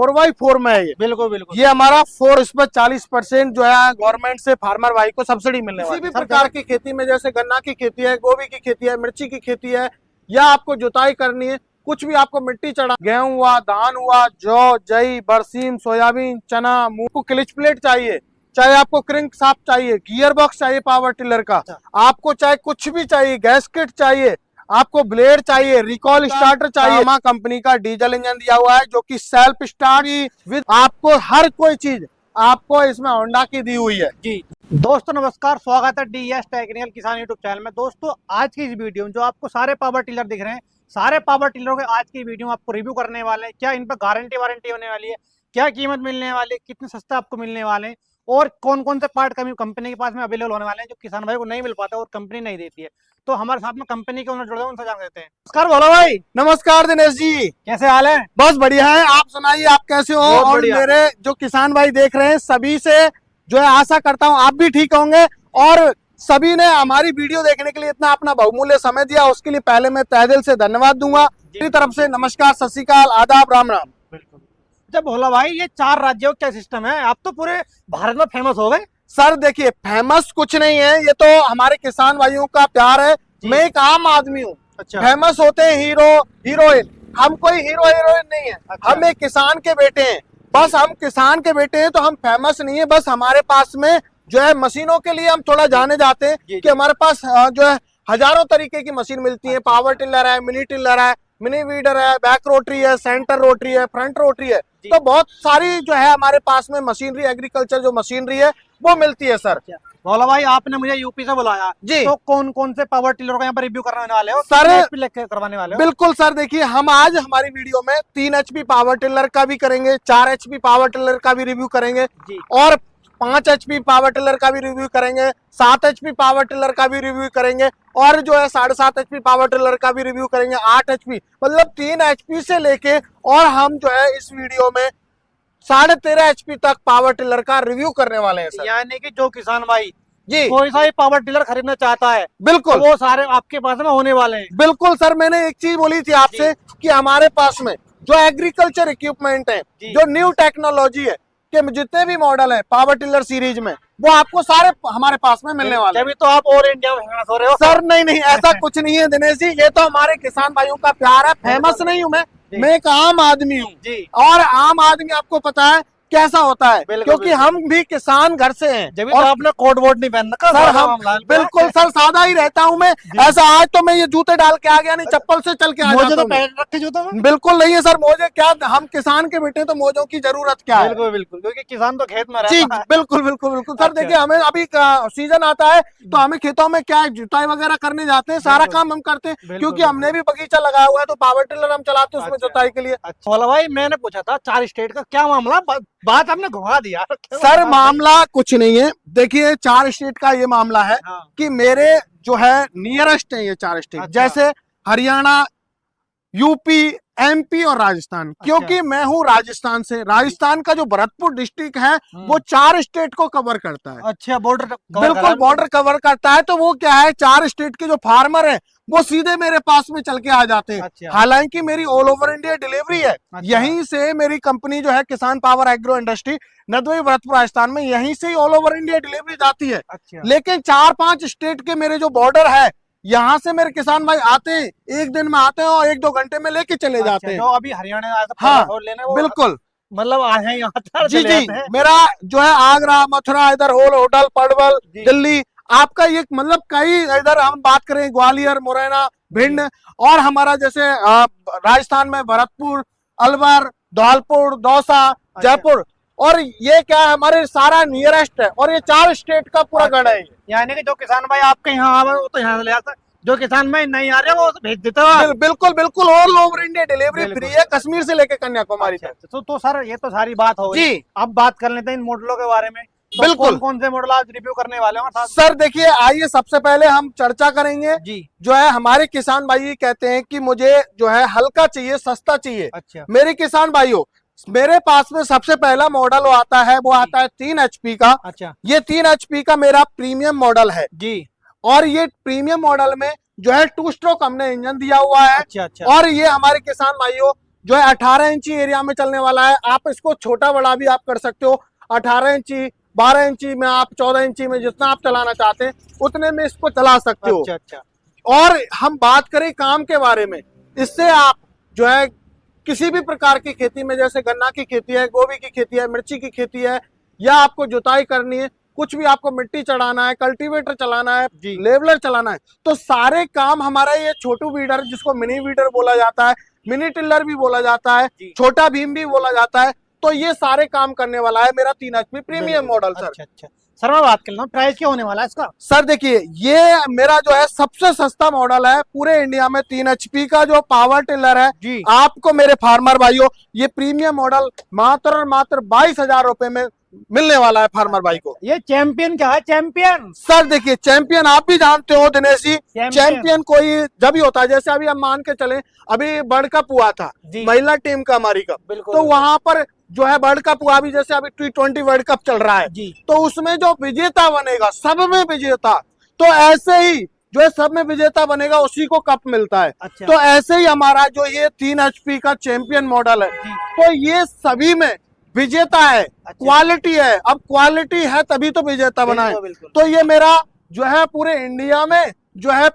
4x4 में है ये। बिल्कुल बिल्कुल। ये हमारा 4, इस पर 40% जो है गवर्नमेंट से फार्मर भाई को सब्सिडी मिलने वाली है। किसी भी प्रकार की खेती में, जैसे गन्ना की खेती है, गोभी की खेती है, मिर्ची की खेती है, या आपको जुताई करनी है, कुछ भी आपको मिट्टी चढ़ा, गेहूं हुआ, धान हुआ, जौ, जई, बरसीम, सोयाबीन, चना, मूंग को क्लिच प्लेट चाहिए, चाहे आपको क्रिंक साफ चाहिए, गियर बॉक्स चाहिए पावर टिलर का, आपको चाहे कुछ भी चाहिए, गैस किट चाहिए, आपको ब्लेड चाहिए, रिकॉल स्टार्टर चाहिए, यामाहा कंपनी का डीजल इंजन दिया हुआ है जो कि सेल्फ स्टार्ट विद, आपको हर कोई चीज आपको इसमें होंडा की दी हुई है जी। दोस्तों नमस्कार, स्वागत है डीएस टेक्निकल किसान यूट्यूब चैनल में। दोस्तों आज की इस वीडियो में जो आपको सारे पावर टिलर दिख रहे हैं, सारे पावर टिलरों के आज की वीडियो में आपको रिव्यू करने वाले हैं। क्या इन पर गारंटी वारंटी होने वाली है, क्या कीमत मिलने वाली है, कितने सस्ता आपको मिलने वाले हैं, और कौन कौन से पार्ट कंपनी के पास में अवेलेबल होने वाले हैं जो किसान भाई को नहीं मिल पाता और कंपनी नहीं देती है। तो हमारे साथ में कंपनी के ओनर जुड़े हैं, उनसे जान देते हैं। नमस्कार भोला भाई। नमस्कार दिनेश जी, कैसे हाल है? बस बढ़िया है, आप सुनाइए, आप कैसे हो? और मेरे जो किसान भाई देख रहे हैं सभी से जो है आशा करता हूँ आप भी ठीक होंगे, और सभी ने हमारी वीडियो देखने के लिए इतना अपना बहुमूल्य समय दिया, उसके लिए पहले मैं तहे दिल से धन्यवाद दूंगा। मेरी तरफ से नमस्कार, सत श्री अकाल, आदाब, राम राम। बिल्कुल। अच्छा भोला भाई, ये 4 राज्यों का क्या सिस्टम है? आप तो पूरे भारत में फेमस हो गए। सर देखिए, फेमस कुछ नहीं है, ये तो हमारे किसान भाइयों का प्यार है। मैं एक आम आदमी हूँ। अच्छा। फेमस होते हैं हीरो हीरोइन, हम कोई हीरो हीरोइन नहीं है। अच्छा। हम एक किसान के बेटे हैं, बस हम किसान के बेटे हैं, तो हम फेमस नहीं है। बस हमारे पास में जो है मशीनों के लिए हम थोड़ा जाने जाते हैं कि हमारे पास जो है हजारों तरीके की मशीन मिलती है। पावर टिलर है, मिनी टिलर है, मिनी वीडर है, बैक रोटरी है, सेंटर रोटरी है, फ्रंट रोटरी है, तो बहुत सारी जो है हमारे पास में मशीनरी, एग्रीकल्चर जो मशीनरी है वो मिलती है। सर भोला भाई, आपने मुझे यूपी से बुलाया जी, तो कौन कौन से पावर टिलर का यहाँ पर रिव्यू करने वाले हो सर? करवाने वाले हो? बिल्कुल सर, देखिए हम आज हमारी वीडियो में 3 HP पावर टिलर का भी करेंगे, 4 HP पावर टिलर का भी रिव्यू करेंगे, और 5 HP पावर टिलर का भी रिव्यू करेंगे, 7 HP पावर टिलर का भी रिव्यू करेंगे, और जो है 7.5 HP पावर टिलर का भी रिव्यू करेंगे, 8 HP, मतलब 3 HP से लेके, और हम जो है इस वीडियो में 13.5 HP तक पावर टिलर का रिव्यू करने वाले हैं सर। यानी कि जो किसान भाई जी कोई सा भी पावर टिलर खरीदना चाहता है, बिल्कुल तो वो सारे आपके पास में होने वाले हैं। बिल्कुल सर, मैंने एक चीज बोली थी आपसे कि हमारे पास में जो एग्रीकल्चर इक्विपमेंट है, जो न्यू टेक्नोलॉजी है, कि जितने भी मॉडल है पावर टिलर सीरीज में, वो आपको सारे हमारे पास में मिलने वाले हैं। तभी तो आप और इंडिया में फेमस हो रहे हो। सर नहीं, ऐसा कुछ नहीं है दिनेश जी, ये तो हमारे किसान भाइयों का प्यार है। फेमस नहीं हूँ मैं एक आम आदमी हूँ, और आम आदमी आपको पता है कैसा होता है, क्योंकि हम भी किसान घर से हैं। जब तो आपने कोट वोट नहीं पहन रखा सर, हम बिल्कुल सर सादा ही रहता हूँ मैं। ऐसा आज तो मैं ये जूते डाल के आ गया, नहीं चप्पल से चल के आ जाता हूँ। पहन रखे जूते में? बिल्कुल नहीं है सर, मोजे क्या, हम किसान के बेटे, तो मोजों की जरूरत क्या है? बिल्कुल बिल्कुल, क्योंकि किसान तो खेत में रहता जी है। बिल्कुल बिल्कुल बिल्कुल सर। देखिए हमें अभी सीजन आता है तो हमें खेतों में क्या जुताई वगैरह करने जाते हैं, सारा काम हम करते हैं, क्योंकि हमने भी बगीचा लगाया हुआ है, तो पावर टिलर हम चलाते हैं उसमें जुताई के लिए। अच्छा भाई, मैंने पूछा था 4 स्टेट का क्या मामला, बात आपने घुमा दिया। सर मामला कुछ नहीं है, देखिए 4 स्टेट का ये मामला है कि मेरे जो है नियरेस्ट है ये 4 स्टेट, जैसे हरियाणा, यूपी, MP और राजस्थान। क्योंकि मैं हूँ राजस्थान से, राजस्थान का जो भरतपुर डिस्ट्रिक्ट है वो 4 स्टेट को कवर करता है। अच्छा, बॉर्डर बिल्कुल बॉर्डर कवर करता है, तो वो क्या है, 4 स्टेट के जो फार्मर है वो सीधे मेरे पास में चल के आ जाते हैं। हालांकि मेरी ऑल ओवर इंडिया डिलीवरी है, यहीं से मेरी कंपनी जो है Kisan power agro industry Nadbai Bharatpur Rajasthan में, यहीं से ऑल ओवर इंडिया डिलीवरी जाती है। लेकिन 4-5 स्टेट के मेरे जो बॉर्डर है, यहाँ से मेरे किसान भाई आते हैं, एक दिन में आते हैं और 1-2 घंटे में लेके चले जाते हैं। जो अभी हरियाणा आया था, हाँ बिल्कुल, मतलब आज है यहाँ जी जी। मेरा जो है आगरा, मथुरा, इधर होटल, पड़वल, दिल्ली, आपका ये मतलब कई, इधर हम बात करें ग्वालियर, मुरैना, भिंड, और हमारा जैसे राजस्थान में भरतपुर, अलवर, धौलपुर, दौसा, जयपुर, और ये क्या है हमारे सारा नियरेस्ट है, और ये 4 स्टेट का पूरा गण है। यानी कि जो किसान भाई आपके यहाँ आवे वो तो यहाँ से ले आता, जो किसान भाई नहीं आ रहे वो भेज देता है। बिल्कुल बिल्कुल, all over India delivery free है, कश्मीर से लेकर कन्याकुमारी तक। तो सर ये तो सारी बात हो गई, अब बात कर लेते हैं इन मॉडलों के बारे में। तो बिल्कुल, कौन से मॉडल आज रिव्यू करने वाले हैं सर? देखिए आइए, सबसे पहले हम चर्चा करेंगे जी, जो है हमारे किसान भाई कहते हैं कि मुझे जो है हल्का चाहिए, सस्ता चाहिए। अच्छा। मेरे किसान भाइयों, मेरे पास में सबसे पहला मॉडल आता है, वो आता है 3 HP का। अच्छा। ये 3 HP का मेरा प्रीमियम मॉडल है जी, और ये प्रीमियम मॉडल में जो है 2 स्ट्रोक हमने इंजन दिया हुआ है। अच्छा। और ये हमारे किसान भाइयों जो है 18 इंची एरिया में चलने वाला है। आप इसको छोटा बड़ा भी आप कर सकते हो, 18 इंची, 12 इंची में, आप 14 इंची में, जितना आप चलाना चाहते हैं उतने में इसको चला सकते हो। अच्छा। और हम बात करें काम के बारे में, इससे आप जो है किसी भी प्रकार की खेती में, जैसे गन्ना की खेती है, गोभी की खेती है, मिर्ची की खेती है, या आपको जुताई करनी है, कुछ भी आपको मिट्टी चढ़ाना है, कल्टीवेटर चलाना है, लेवलर चलाना है, तो सारे काम हमारा ये छोटू वीडर, जिसको मिनी वीडर बोला जाता है, मिनी टिल्लर भी बोला जाता है, छोटा भीम भी बोला जाता है, तो ये सारे काम करने वाला है मेरा 3 HP प्रीमियम मॉडल सर। अच्छा सर, मैं बात कर रहा हूँ प्राइस क्या होने वाला है इसका? सर देखिए, ये मेरा जो है सबसे सस्ता मॉडल है पूरे इंडिया में। 3 HP का जो पावर टिलर है जी। आपको मेरे फार्मर भाइयों, ये प्रीमियम मॉडल मात्र और मात्र 22,000 रुपए में मिलने वाला है फार्मर भाई को। ये चैंपियन क्या है? चैंपियन सर देखिए, चैंपियन आप भी जानते हो दिनेश जी, चैंपियन कोई जब ही होता है, जैसे अभी हम मान के चले, अभी वर्ल्ड कप हुआ था महिला टीम का, हमारी कप, तो वहां पर जो है वर्ल्ड कप हुआ, अभी जैसे अभी T20 वर्ल्ड कप चल रहा है, तो उसमें जो विजेता बनेगा, सब में विजेता, तो ऐसे ही जो है सब में विजेता बनेगा उसी को कप मिलता है। अच्छा। तो ऐसे ही हमारा जो ये 3 HP का चैंपियन मॉडल है, तो ये सभी में विजेता है। अच्छा। क्वालिटी है, अब क्वालिटी है तभी तो विजेता बना है। तो ये मेरा जो है पूरे इंडिया में जो है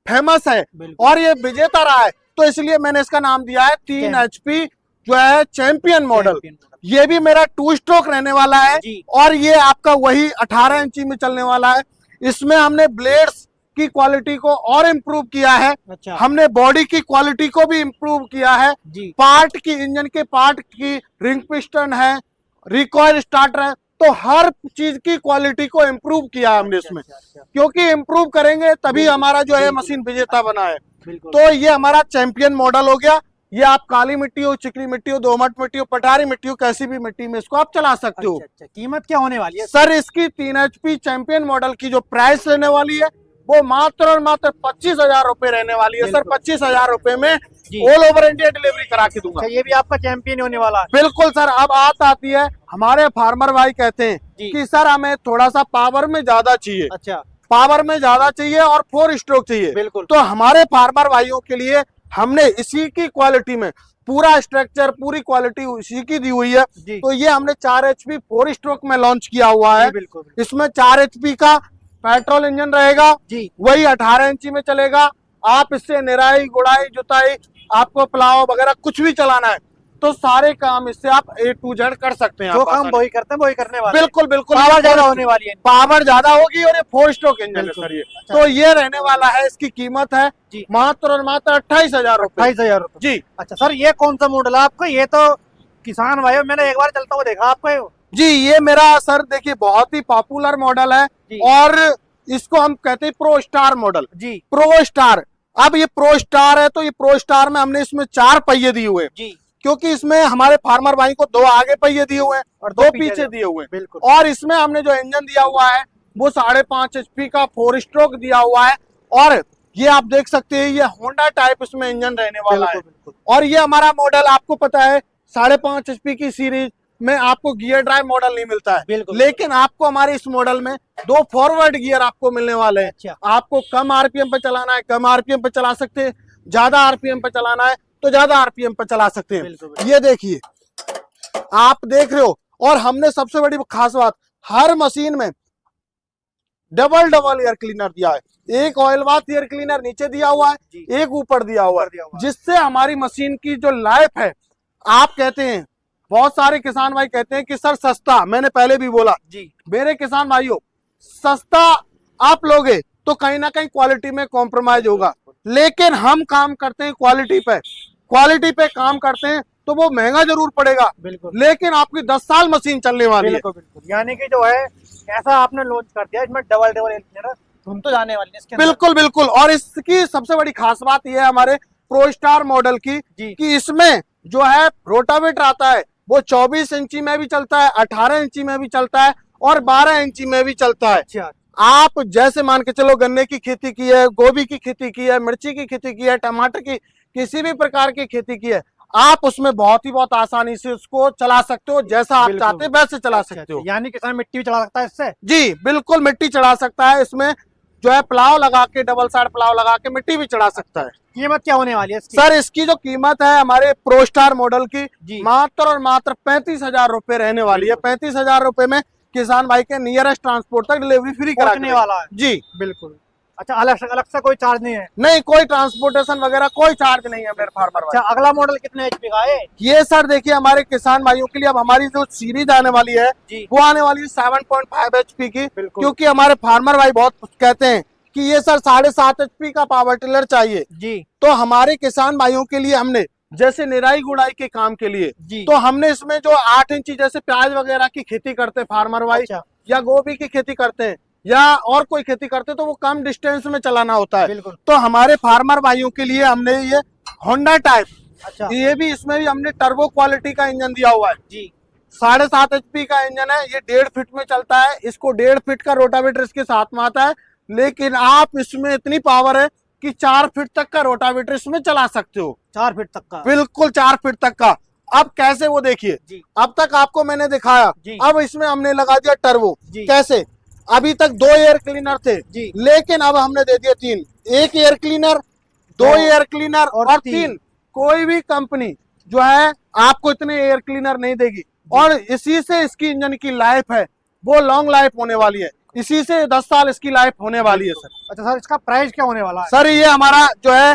फेमस है और ये विजेता रहा है, तो इसलिए मैंने इसका नाम दिया है 3 HP जो है चैंपियन मॉडल। ये भी मेरा 2 स्ट्रोक रहने वाला है और ये आपका वही 18 इंची में चलने वाला है। इसमें हमने ब्लेड्स की क्वालिटी को और इम्प्रूव किया है। अच्छा। हमने बॉडी की क्वालिटी को भी इम्प्रूव किया है। पार्ट की, इंजन के पार्ट की, रिंग पिस्टन है, रिकॉइल स्टार्टर है, तो हर चीज की क्वालिटी को इम्प्रूव किया है हमने इसमें। क्योंकि इम्प्रूव करेंगे तभी हमारा जो है मशीन विजेता बना है। तो ये हमारा चैंपियन मॉडल हो गया। ये आप काली मिट्टी हो, चिकनी मिट्टी हो, दोमट मिट्टी हो, पठारी मिट्टी हो, कैसी भी मिट्टी में इसको आप चला सकते हो। अच्छा। कीमत क्या होने वाली है सर? इसकी 3 HP चैंपियन मॉडल की जो प्राइस रहने वाली है वो मात्र और मात्र 25,000 रुपए रहने वाली है सर। 25,000 रुपए में ऑल ओवर इंडिया डिलीवरी करा के दूंगा। ये भी आपका चैंपियन होने वाला है? बिल्कुल सर। अब बात आती है, हमारे फार्मर भाई कहते हैं कि सर हमें थोड़ा सा पावर में ज्यादा चाहिए। अच्छा। पावर में ज्यादा चाहिए और 4 स्ट्रोक चाहिए। बिल्कुल। तो हमारे फार्मर भाइयों के लिए हमने इसी की क्वालिटी में पूरा स्ट्रक्चर, पूरी क्वालिटी इसी की दी हुई है। तो ये हमने 4 HP 4 स्ट्रोक में लॉन्च किया हुआ है। इसमें 4 HP का पेट्रोल इंजन रहेगा, वही 18 इंची में चलेगा। आप इससे निराई, गुड़ाई, जुताई, आपको प्लाव वगैरह कुछ भी चलाना है तो सारे काम इससे आप A to Z कर सकते हैं। जो काम वही करते हैं वही करने वाले। बिल्कुल बिल्कुल। पावर ज्यादा होने वाली है, पावर ज्यादा होगी और ये 4 स्ट्रोक इंजन है सर ये। तो ये रहने वाला है, इसकी कीमत है मात्र और मात्र 28,000 रुपए। 28,000 रुपए जी। अच्छा सर, ये कौन सा मॉडल है आपका? ये तो किसान भाई, मैंने एक बार चलता हुआ देखा आपको जी। ये मेरा सर देखिए बहुत ही पॉपुलर मॉडल है और इसको हम कहते हैं प्रो स्टार मॉडल जी। Pro star. अब ये प्रो स्टार है तो ये प्रो स्टार में हमने इसमें 4 पहिए दिए हुए हैं, क्योंकि इसमें हमारे फार्मर भाई को 2 आगे पहिए दिए हुए हैं और 2 पीछे दिए हुए हैं। और इसमें हमने जो इंजन दिया हुआ है वो 5.5 HP का 4 स्ट्रोक दिया हुआ है। और ये आप देख सकते हैं, ये होंडा टाइप इसमें इंजन रहने वाला है। और ये हमारा मॉडल आपको पता है 5.5 HP की सीरीज में आपको गियर ड्राइव मॉडल नहीं मिलता है, लेकिन आपको हमारे इस मॉडल में 2 फॉरवर्ड गियर आपको मिलने वाले हैं। अच्छा। आपको कम RPM पे चलाना है, कम RPM पे चला सकते हैं, ज्यादा RPM पे चलाना है तो ज्यादा RPM पे चला सकते हैं। ये देखिए, आप देख रहे हो। और हमने सबसे बड़ी खास बात, हर मशीन में डबल एयर क्लीनर दिया है। एक ऑयल बाथ एयर क्लीनर नीचे दिया हुआ है, एक ऊपर दिया हुआ है, जिससे हमारी मशीन की जो लाइफ है, आप कहते हैं, बहुत सारे किसान भाई कहते हैं कि सर सस्ता, मैंने पहले भी बोला जी, मेरे किसान भाइयों, सस्ता आप लोगे तो कहीं ना कहीं क्वालिटी में कॉम्प्रोमाइज होगा, लेकिन हम काम करते हैं क्वालिटी पे काम करते हैं तो वो महंगा जरूर पड़ेगा, लेकिन आपकी 10 साल मशीन चलने वाली है। यानी कि जो है ऐसा आपने लॉन्च कर दिया, इसमें डबल एयर क्लीनर हम तो जाने वाले हैं। बिल्कुल बिल्कुल। और इसकी सबसे बड़ी खास बात यह है हमारे प्रो स्टार मॉडल की कि इसमें जो है रोटावेटर आता है वो 24 इंची में भी चलता है, 18 इंची में भी चलता है और 12 इंची में भी चलता है। अच्छा। आप जैसे मान के चलो गन्ने की खेती की है, गोभी की खेती की है, मिर्ची की खेती की है, टमाटर की, किसी भी प्रकार की खेती की है, आप उसमें बहुत आसानी से उसको चला सकते हो, जैसा आप चाहते हैं वैसे चला सकते हो। यानी किसान मिट्टी भी चढ़ा सकता है इससे? जी बिल्कुल, मिट्टी चढ़ा सकता है इसमें। जो है प्लाव लगा के, डबल साइड प्लाव लगा के मिट्टी भी चढ़ा सकता है। कीमत क्या होने वाली है इसकी? सर इसकी जो कीमत है हमारे प्रो स्टार मॉडल की जी। मात्र और मात्र 35,000 रुपए रहने वाली है। 35,000 रुपए में किसान भाई के नियरेस्ट ट्रांसपोर्ट तक डिलीवरी फ्री पहुंचने वाला है जी। बिल्कुल। अच्छा, अलग से कोई चार्ज नहीं है? नहीं, कोई ट्रांसपोर्टेशन वगैरह कोई चार्ज नहीं है मेरे फार्मर भाई। अच्छा, अगला मॉडल कितने एचपी का है? ये सर देखिए हमारे किसान भाइयों के लिए अब हमारी जो सीरीज आने वाली है जी। वो आने वाली है 7.5 HP की, बिल्कुल। क्योंकि हमारे फार्मर भाई बहुत कहते हैं कि ये सर 7.5 HP का पावर टिलर चाहिए। जी। तो हमारे किसान भाइयों के लिए हमने जैसे निराई गुड़ाई के काम के लिए जी। तो हमने इसमें जो 8 इंची जैसे प्याज वगैरह की खेती करते हैं फार्मर भाई, अच्छा। या गोभी की खेती करते हैं या और कोई खेती करते हैं, तो वो कम डिस्टेंस में चलाना होता है। बिल्कुल। तो हमारे फार्मर भाइयों के लिए हमने ये होंडा टाइप, अच्छा। ये भी इसमें भी हमने टर्बो क्वालिटी का इंजन दिया हुआ है जी। 7.5 HP का इंजन है। ये 1.5 फीट में चलता है। इसको 1.5 फीट का रोटावेटर इसके साथ में आता है, लेकिन आप इसमें इतनी पावर है कि 4 फीट तक का रोटावेटर इसमें चला सकते हो। 4 फीट तक का? बिल्कुल 4 फीट तक का। अब कैसे वो देखिए, अब तक आपको मैंने दिखाया, अब इसमें हमने लगा दिया टर्बो। कैसे? अभी तक 2 एयर क्लीनर थे जी। लेकिन अब हमने दे दिया 3, 1 एयर क्लीनर, 2 एयर क्लीनर और 3। कोई भी कंपनी जो है आपको इतने एयर क्लीनर नहीं देगी, और इसी से इसकी इंजन की लाइफ है वो लॉन्ग लाइफ होने वाली है। इसी से 10 साल इसकी लाइफ होने वाली है सर। अच्छा सर, इसका प्राइस क्या होने वाला है? सर ये हमारा जो है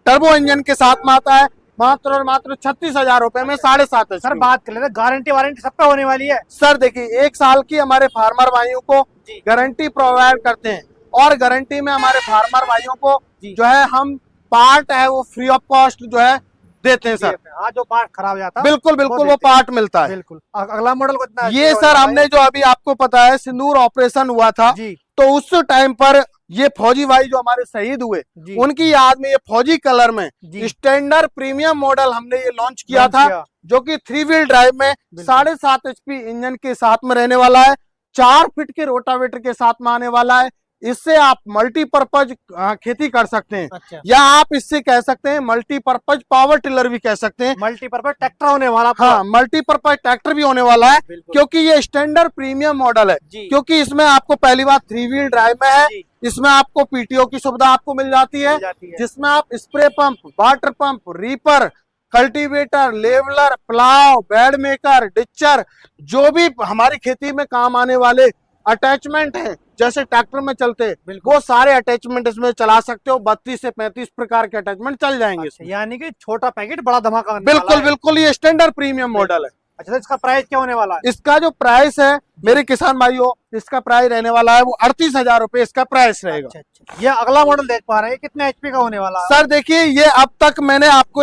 टर्बो इंजन के साथ में आता है मात्र और मात्र 36,000 रुपए में 7.5 सर बात कर लेते, गारंटी वारंटी सब पे होने वाली है? सर देखिए 1 साल की हमारे फार्मर भाइयों को गारंटी प्रोवाइड करते हैं, और गारंटी में हमारे फार्मर भाइयों को जो है हम पार्ट है वो फ्री ऑफ कॉस्ट जो है देते हैं सर। हाँ, जो पार्ट खराब जाता है बिल्कुल बिल्कुल वो पार्ट मिलता है। बिल्कुल। अगला मॉडल कितना? ये सर हमने जो अभी आपको पता है सिंदूर ऑपरेशन हुआ था तो उस टाइम पर ये फौजी भाई जो हमारे शहीद हुए उनकी याद में ये फौजी कलर में स्टैंडर्ड प्रीमियम मॉडल हमने ये लॉन्च किया था, जो कि 3 व्हील ड्राइव में 7.5 HP इंजन के साथ में रहने वाला है, 4 फीट के रोटावेटर के साथ में आने वाला है। इससे आप मल्टीपर्पज खेती कर सकते हैं। अच्छा। या आप इससे कह सकते हैं मल्टीपर्पज पावर टिलर भी कह सकते हैं। मल्टीपर्पज ट्रैक्टर होने वाला? हाँ, मल्टीपर्पज ट्रैक्टर भी होने वाला है, क्योंकि ये स्टैंडर्ड प्रीमियम मॉडल है। क्योंकि इसमें आपको पहली बात 3 व्हील ड्राइव में है, इसमें आपको पीटीओ की सुविधा आपको मिल जाती है, जिसमें आप spray pump, water pump, reaper, cultivator, leveller, plough, bed maker, ditcher, जो भी हमारी खेती में काम आने वाले अटैचमेंट है जैसे ट्रैक्टर में चलते वो सारे अटैचमेंट इसमें चला सकते हो। 32 से 35 प्रकार के अटैचमेंट चल जाएंगे। अच्छा, यानी कि छोटा पैकेट बड़ा धमाका। बिल्कुल बिल्कुल, ये स्टैंडर्ड प्रीमियम मॉडल है। अच्छा, तो इसका प्राइस क्या होने वाला है? इसका जो प्राइस है मेरे किसान भाइयों, इसका प्राइस रहने वाला है वो 38,000 रुपए इसका प्राइस रहेगा। अच्छा। ये अगला मॉडल देख पा रहे हैं, कितने एचपी का होने वाला है? सर देखिए ये अब तक मैंने आपको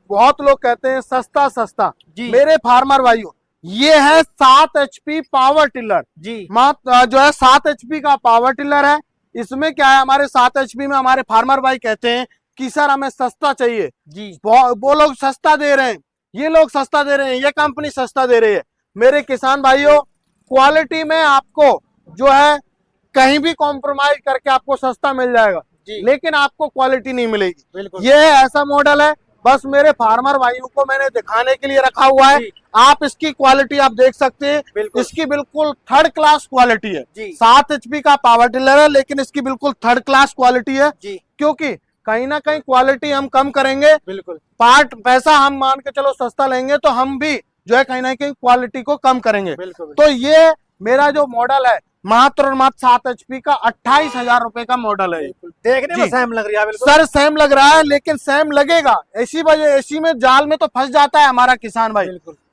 बहुत लोग कहते हैं सस्ता सस्ता, मेरे फार्मर भाइयों ये है 7 HP पावर टिलर जी। जो है 7 HP का पावर टिलर है। इसमें क्या है, हमारे 7 HP में हमारे फार्मर भाई कहते हैं कि सर हमें सस्ता चाहिए जी। वो लोग सस्ता दे रहे हैं, ये लोग सस्ता दे रहे हैं, ये कंपनी सस्ता दे रही है। मेरे किसान भाइयों क्वालिटी में आपको जो है कहीं भी कॉम्प्रोमाइज करके आपको सस्ता मिल जाएगा, लेकिन आपको क्वालिटी नहीं मिलेगी। ये ऐसा मॉडल है, बस मेरे फार्मर भाइयों को मैंने दिखाने के लिए रखा हुआ है। आप इसकी क्वालिटी आप देख सकते हैं, इसकी बिल्कुल 3rd क्लास क्वालिटी है। 7 HP का पावर टिलर है, लेकिन इसकी बिल्कुल 3rd क्लास क्वालिटी है, क्योंकि कहीं ना कहीं क्वालिटी हम कम करेंगे, बिल्कुल पार्ट पैसा हम मान के चलो सस्ता लेंगे तो हम भी जो है कहीं ना कहीं क्वालिटी को कम करेंगे। तो ये मेरा जो मॉडल है मात्र और मात्र 7 HP का 28,000 रुपए का मॉडल है। देखने में सेम लग रहा है। सर सेम लग रहा है, लेकिन सेम लगेगा ऐसी वजह, ऐसी में जाल में तो फंस जाता है हमारा किसान भाई।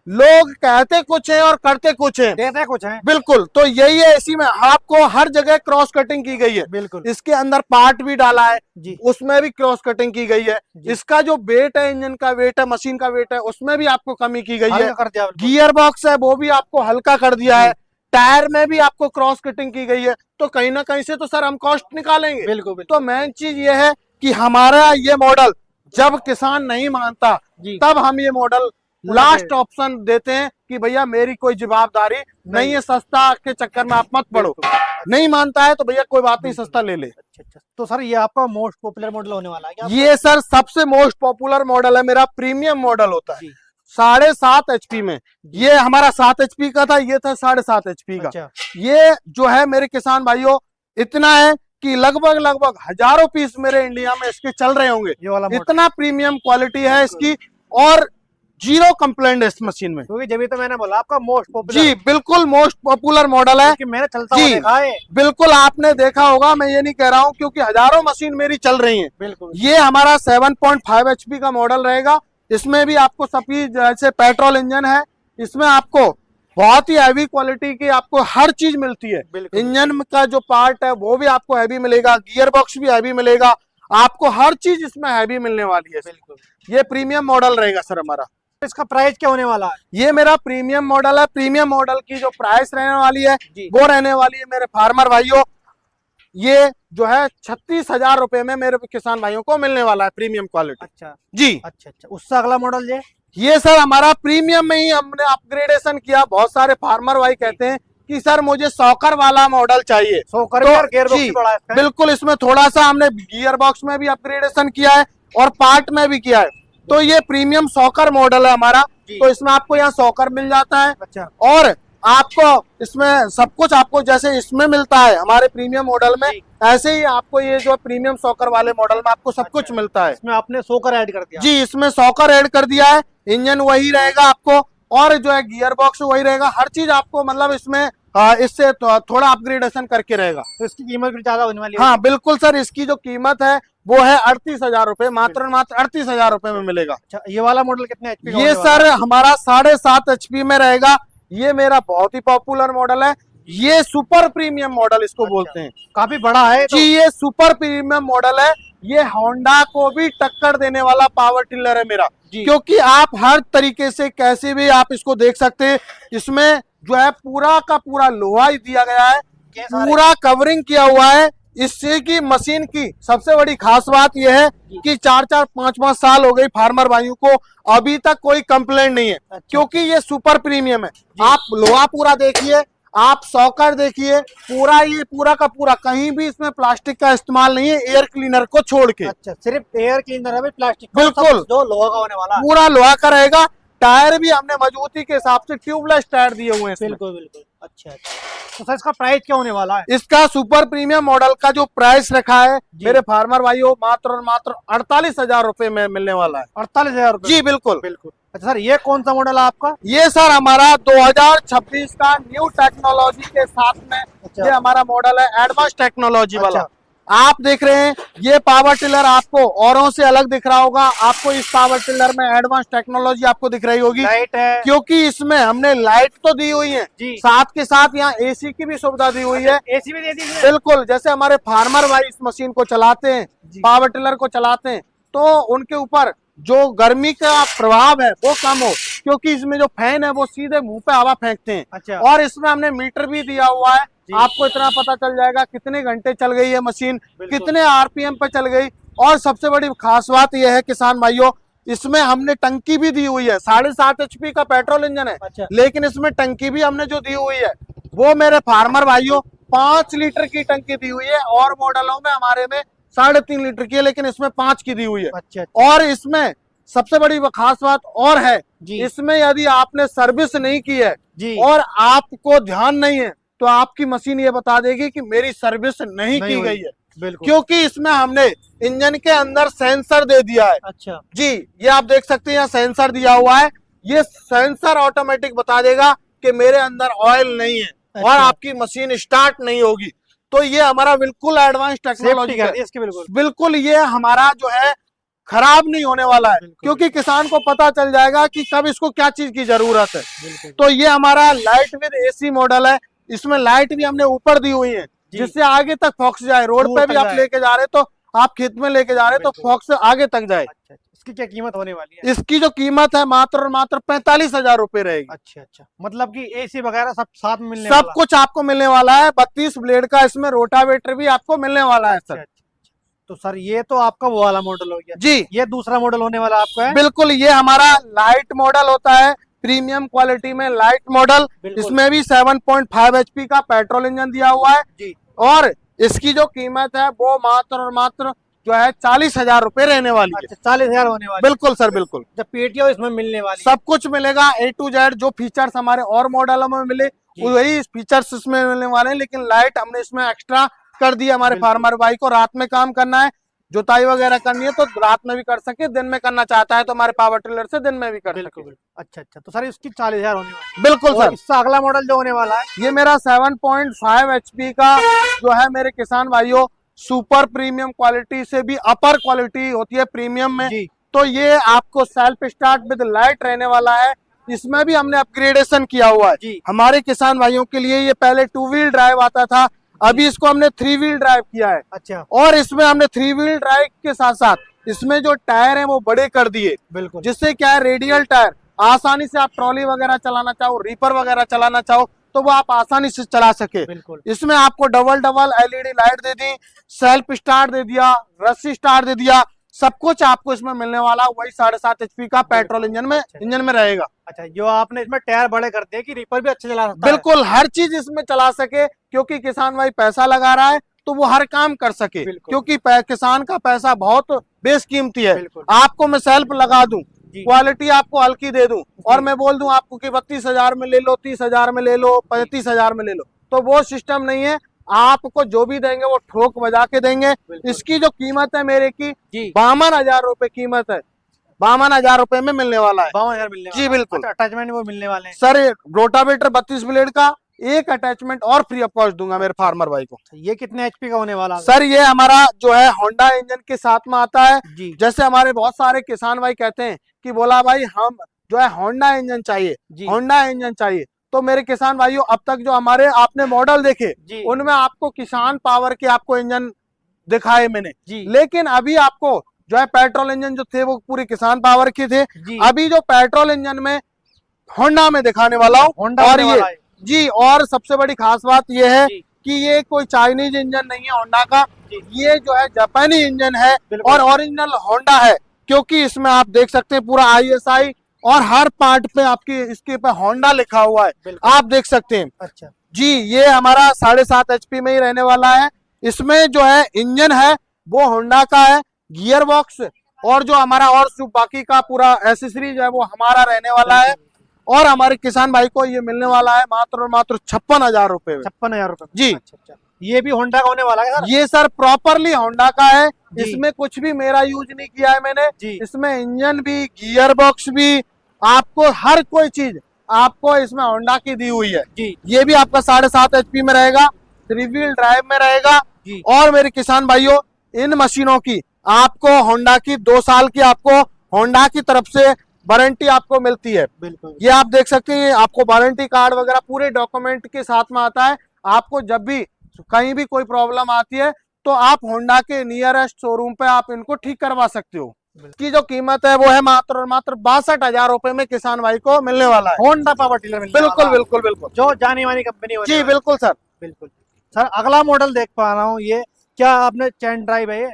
लोग कहते कुछ है और करते कुछ है, देते कुछ है। बिल्कुल, तो यही है। इसी में आपको हर जगह क्रॉस कटिंग की गई है। बिल्कुल, इसके अंदर पार्ट भी डाला है, उसमें भी क्रॉस कटिंग की गई है। इसका जो वेट है, इंजन का वेट है, मशीन का वेट है, उसमें भी आपको कमी की गई है। गियर बॉक्स है वो भी आपको हल्का कर दिया है। टायर में भी आपको क्रॉस कटिंग की गई है। तो कहीं ना कहीं से तो सर हम कॉस्ट निकालेंगे। बिल्कुल। तो मेन चीज ये है कि हमारा ये मॉडल जब किसान नहीं मानता तब हम ये मॉडल लास्ट ऑप्शन देते हैं कि भैया मेरी कोई जवाबदारी नहीं है, सस्ता के चक्कर में आप मत पड़ो। नहीं मानता है तो भैया कोई बात नहीं, सस्ता ले ले। अच्छा। तो सर ये आपका मोस्ट पॉपुलर मॉडल होने वाला है क्या? ये सर सबसे मोस्ट पॉपुलर मॉडल है, मेरा प्रीमियम मॉडल होता है। 7.5 HP में, ये हमारा 7 HP का था, ये था 7.5 HP का। ये जो है मेरे किसान भाइयों इतना है कि लगभग लगभग हजारों पीस मेरे इंडिया में इसके चल रहे होंगे। ये वाला मॉडल इतना प्रीमियम क्वालिटी है इसकी और जीरो कंप्लेंट है इस मशीन में। क्योंकि जब तो मैंने बोला आपका मोस्ट पॉपुलर, जी बिल्कुल मोस्ट पॉपुलर मॉडल है। क्योंकि मैंने चलता हुआ जी देखा है। बिल्कुल आपने देखा होगा, मैं ये नहीं कह रहा हूँ, क्योंकि हजारों मशीन मेरी चल रही हैं। बिल्कुल ये हमारा 7.5 HP का मॉडल रहेगा। इसमें भी आपको सभी जैसे पेट्रोल इंजन है, इसमें आपको बहुत ही हैवी क्वालिटी की आपको हर चीज मिलती है। बिल्कुल। इंजन का जो पार्ट है वो भी आपको हैवी मिलेगा, गियर बॉक्स भी हैवी मिलेगा, आपको हर चीज इसमें हैवी मिलने वाली है। बिल्कुल ये प्रीमियम मॉडल रहेगा सर हमारा। इसका प्राइस क्या होने वाला है? ये मेरा प्रीमियम मॉडल है। प्रीमियम मॉडल की जो प्राइस रहने वाली है जी। वो रहने वाली है मेरे फार्मर भाइयों, ये जो है 36,000 रुपए में मेरे किसान भाइयों को मिलने वाला है प्रीमियम क्वालिटी। अच्छा जी अच्छा अच्छा। उससे अगला मॉडल ये सर हमारा प्रीमियम में ही हमने अपग्रेडेशन किया। बहुत सारे फार्मर भाई कहते हैं कि सर मुझे सॉकर वाला मॉडल चाहिए, सॉकर तो में और गियर बॉक्स जी, भी बड़ा है इसका। बिल्कुल इसमें थोड़ा सा हमने गियर बॉक्स में भी अपग्रेडेशन किया है और पार्ट में भी किया है। तो ये प्रीमियम सॉकर मॉडल है हमारा। तो इसमें आपको यहाँ सॉकर मिल जाता है अच्छा और आपको इसमें सब कुछ आपको जैसे इसमें मिलता है हमारे प्रीमियम मॉडल में, ऐसे ही आपको ये जो प्रीमियम सॉकर वाले मॉडल में आपको सब कुछ मिलता है। इसमें आपने सॉकर ऐड कर दिया। जी इसमें सॉकर ऐड कर दिया है, इंजन वही रहेगा आपको और जो है गियर बॉक्स वही रहेगा, हर चीज आपको मतलब इसमें इससे थोड़ा अपग्रेडेशन करके रहेगा। तो इसकी कीमत भी ज्यादा होने वाली है। हाँ बिल्कुल सर, इसकी जो कीमत है वो है 38,000 रुपए, मात्र 38,000 रुपए में मिलेगा। अच्छा, ये वाला मॉडल कितने HP का ये होने वाला सर हमारा 7.5 HP में रहेगा। ये मेरा बहुत ही पॉपुलर मॉडल है। ये सुपर प्रीमियम मॉडल इसको बोलते हैं। काफी बड़ा है तो। जी ये सुपर प्रीमियम मॉडल है। ये होंडा को भी टक्कर देने वाला पावर टिलर है मेरा, क्योंकि आप हर तरीके से कैसे भी आप इसको देख सकते हैं। इसमें जो है पूरा का पूरा लोहा ही दिया गया है, पूरा कवरिंग किया हुआ है। इससे की मशीन की सबसे बड़ी खास बात यह है कि 4-4, 5-5 साल हो गई फार्मर भाइयों को, अभी तक कोई कंप्लेंट नहीं है। क्योंकि ये सुपर प्रीमियम है। आप लोहा पूरा देखिए, आप सॉकर देखिए, पूरा ये पूरा का पूरा कहीं भी इसमें प्लास्टिक का इस्तेमाल नहीं है, एयर क्लीनर को छोड़ के। अच्छा, सिर्फ एयर क्लीनर है, प्लास्टिक बिल्कुल जो लोहा का होने वाला है। पूरा लोहा का रहेगा। टायर भी हमने मजबूती के हिसाब से ट्यूबलेस टायर दिए हुए हैं। बिल्कुल बिल्कुल। अच्छा अच्छा। तो सर इसका प्राइस क्या होने वाला है? इसका सुपर प्रीमियम मॉडल का जो प्राइस रखा है मेरे फार्मर भाइयों, मात्र और मात्र 48,000 रुपए में मिलने वाला है। 48,000 रुपए? जी बिल्कुल बिल्कुल। अच्छा सर, ये कौन सा मॉडल है आपका? ये सर हमारा 2026 का न्यू टेक्नोलॉजी के साथ में ये हमारा मॉडल है, एडवांस टेक्नोलॉजी वाला। आप देख रहे हैं ये पावर टिलर आपको औरों से अलग दिख रहा होगा। आपको इस पावर टिलर में एडवांस टेक्नोलॉजी आपको दिख रही होगी। लाइट है, क्योंकि इसमें हमने लाइट तो दी हुई है, साथ के साथ यहाँ एसी की भी सुविधा दी हुई है। एसी भी दे दी है? बिल्कुल। जैसे हमारे फार्मर भाई इस मशीन को चलाते हैं, पावर टिलर को चलाते हैं, तो उनके ऊपर जो गर्मी का प्रभाव है वो कम हो, क्योंकि इसमें जो फैन है वो सीधे मुंह पे हवा फेंकते हैं। अच्छा। और इसमें हमने मीटर भी दिया हुआ है, आपको इतना पता चल जाएगा कितने घंटे चल गई है मशीन, कितने RPM पे चल गई। और सबसे बड़ी खास बात यह है किसान भाइयों, इसमें हमने टंकी भी दी हुई है। 7.5 HP का पेट्रोल इंजन है। अच्छा। लेकिन इसमें टंकी भी हमने जो दी हुई है वो मेरे फार्मर भाइयों 5 लीटर की टंकी दी हुई है। और मॉडलों में हमारे में 3.5 लीटर की है, लेकिन इसमें 5 की दी हुई है। अच्छा। और इसमें सबसे बड़ी खास बात और है, इसमें यदि आपने सर्विस नहीं की है और आपको ध्यान नहीं है तो आपकी मशीन ये बता देगी कि मेरी सर्विस नहीं की गई है। बिल्कुल। क्योंकि इसमें हमने इंजन के अंदर सेंसर दे दिया है। अच्छा जी, ये आप देख सकते हैं यहाँ सेंसर दिया हुआ है। ये सेंसर ऑटोमेटिक बता देगा कि मेरे अंदर ऑयल नहीं है। अच्छा। और आपकी मशीन स्टार्ट नहीं होगी। तो ये हमारा बिल्कुल एडवांस टेक्नोलॉजी है। बिल्कुल ये हमारा जो है खराब नहीं होने वाला है, क्योंकि किसान को पता चल जाएगा कि कब इसको क्या चीज की जरूरत है। तो ये हमारा लाइट विद AC मॉडल है। इसमें लाइट भी हमने ऊपर दी हुई है, जिससे आगे तक फोक्स जाए। रोड पे भी आप लेके जा रहे तो, आप खेत में लेके जा रहे तो फोक्स आगे तक जाए। अच्छा, इसकी क्या कीमत होने वाली है? इसकी जो कीमत है मात्र और मात्र 45,000 रुपए रहेगी। अच्छा अच्छा। मतलब कि AC वगैरह सब साथ में मिलने सब कुछ आपको मिलने वाला है। 32 ब्लेड का इसमें रोटावेटर भी आपको मिलने वाला है सर। तो सर ये तो आपका वो वाला मॉडल हो गया जी। ये दूसरा मॉडल होने वाला आपका है? बिल्कुल, ये हमारा लाइट मॉडल होता है, प्रीमियम क्वालिटी में लाइट मॉडल। इसमें भी 7.5 HP का पेट्रोल इंजन दिया हुआ है जी। और इसकी जो कीमत है वो मात्र और मात्र जो है 40,000 रुपए रहने वाली है। 40,000 होने वाली? बिल्कुल सर बिल्कुल। जब PTO इसमें मिलने वाली सब कुछ मिलेगा A to Z। जो फीचर्स हमारे और मॉडलों में मिले वही फीचर्स इसमें मिलने वाले हैं, लेकिन लाइट हमने इसमें एक्स्ट्रा कर दी हमारे बिल्कुल। फार्मर भाई को। रात में काम करना है, जुताई वगैरह करनी है तो रात में भी कर सके, दिन में करना चाहता है तो हमारे पावर टिलर से दिन में भी कर बिल्कुल सके। बिल्कुल। अच्छा अच्छा, तो सर इसकी 40,000 होने वाली है। बिल्कुल और सर। इससे अगला मॉडल जो होने वाला है, ये मेरा 7.5 HP का जो है मेरे किसान भाइयों, सुपर प्रीमियम क्वालिटी से भी अपर क्वालिटी होती है प्रीमियम में। जी तो ये आपको सेल्फ स्टार्ट विद लाइट रहने वाला है। इसमें भी हमने अपग्रेडेशन किया हुआ है जी। हमारे किसान भाइयों के लिए। ये पहले 2 व्हील ड्राइव आता था, अभी इसको हमने 3 व्हील ड्राइव किया है। अच्छा, और इसमें हमने 3 व्हील ड्राइव के साथ साथ इसमें जो टायर है वो बड़े कर दिए, बिल्कुल जिससे क्या है रेडियल टायर, आसानी से आप ट्रॉली वगैरह चलाना चाहो, रीपर वगैरह चलाना चाहो तो वो आप आसानी से चला सके। बिल्कुल। इसमें आपको डबल LED लाइट दे दी, सेल्फ स्टार्ट दे दिया, रस्सी स्टार्ट दे दिया, सब कुछ आपको इसमें मिलने वाला। वही 7.5 HP का पेट्रोल इंजन में रहेगा। अच्छा, जो आपने इसमें टायर बड़े कर दिए कि रीपर भी अच्छे चला सकता है। बिल्कुल, हर चीज इसमें चला सके, क्योंकि किसान भाई पैसा लगा रहा है तो वो हर काम कर सके, बिल्कुल। क्योंकि किसान का पैसा बहुत बेशकीमती है। बिल्कुल। आपको मैं सेल्फ लगा दूं, जी। क्वालिटी आपको हल्की दे दूं और मैं बोल दूं आपको कि 32,000 में ले लो, 30,000 में ले लो, 35,000 में ले लो, तो वो सिस्टम नहीं है। आपको जो भी देंगे वो ठोक बजा के देंगे। बिल्कुल। इसकी जो कीमत है मेरे की जी 52,000 रुपए कीमत है, 52,000 रुपए में मिलने वाला है। 52,000 मिलने जी वाला है। बिल्कुल। अच्छा, अटैचमेंट वो मिलने वाले हैं। सर रोटावेटर 32 ब्लेड का एक अटैचमेंट और फ्री ऑफ कॉस्ट दूंगा मेरे फार्मर भाई को। ये कितने HP का होने वाला है? सर ये हमारा जो है होंडा इंजन के साथ में आता है। जी जैसे हमारे बहुत सारे किसान भाई कहते हैं कि बोला भाई हम जो है होंडा इंजन चाहिए, जी होंडा इंजन चाहिए। तो मेरे किसान भाइयों, अब तक जो हमारे आपने मॉडल देखे जी उनमें आपको किसान पावर के आपको इंजन दिखाए मैंने, जी लेकिन अभी आपको जो है पेट्रोल इंजन जो थे वो पूरे किसान पावर के थे। जी। अभी जो पेट्रोल इंजन में होंडा में दिखाने वाला हूँ। होंडा और होने ये वाला है। जी, और सबसे बड़ी खास बात ये है जी कि ये कोई चाइनीज इंजन नहीं है होंडा का, जी। ये जो है जापानी इंजन है बिल्कुल। और ओरिजिनल होंडा है, क्योंकि इसमें आप देख सकते हैं पूरा ISI और हर पार्ट पे आपके इसके पे होंडा लिखा हुआ है, बिल्कुल। आप देख सकते हैं। अच्छा जी, ये हमारा 7.5 HP में ही रहने वाला है। इसमें जो है इंजन है वो होंडा का है, गियर बॉक्स और जो हमारा और जो बाकी का पूरा एसेसरीज है वो हमारा रहने वाला है। और हमारे किसान भाई को ये मिलने वाला है मात्र और मात्र 56,000 रुपए में। 56,000 रुपए। जी। अच्छा अच्छा, ये भी होंडा का होने वाला है सर? ये सर प्रॉपरली होंडा का है, जी। इसमें कुछ भी मेरा यूज नहीं किया है मैंने। जी इसमें इंजन भी, गियर बॉक्स भी, आपको हर कोई चीज आपको इसमें होंडा की दी हुई है। जी ये भी आपका 7.5 HP में रहेगा, 3 व्हील ड्राइव में रहेगा। जी और मेरे किसान भाइयों, इन मशीनों की आपको होंडा की 2 साल की आपको होंडा की तरफ से वारंटी आपको मिलती है। बिल्कुल। ये आप देख सकते हैं, आपको वारंटी कार्ड वगैरह पूरे डॉक्यूमेंट के साथ में आता है। आपको जब भी कहीं भी कोई प्रॉब्लम आती है तो आप होंडा के नियरेस्ट शोरूम पे आप इनको ठीक करवा सकते हो। इसकी जो कीमत है वो है मात्र और मात्र 62,000 रुपए में किसान भाई को मिलने वाला है। होंडा पावर टिलर मिलने बिल्कुल वाला है, बिल्कुल बिल्कुल। जो जानी मानी कंपनी होने जी वाली है। बिल्कुल सर। बिल्कुल सर, अगला मॉडल देख पा रहा हूँ, ये क्या आपने चैन ड्राइव है ये?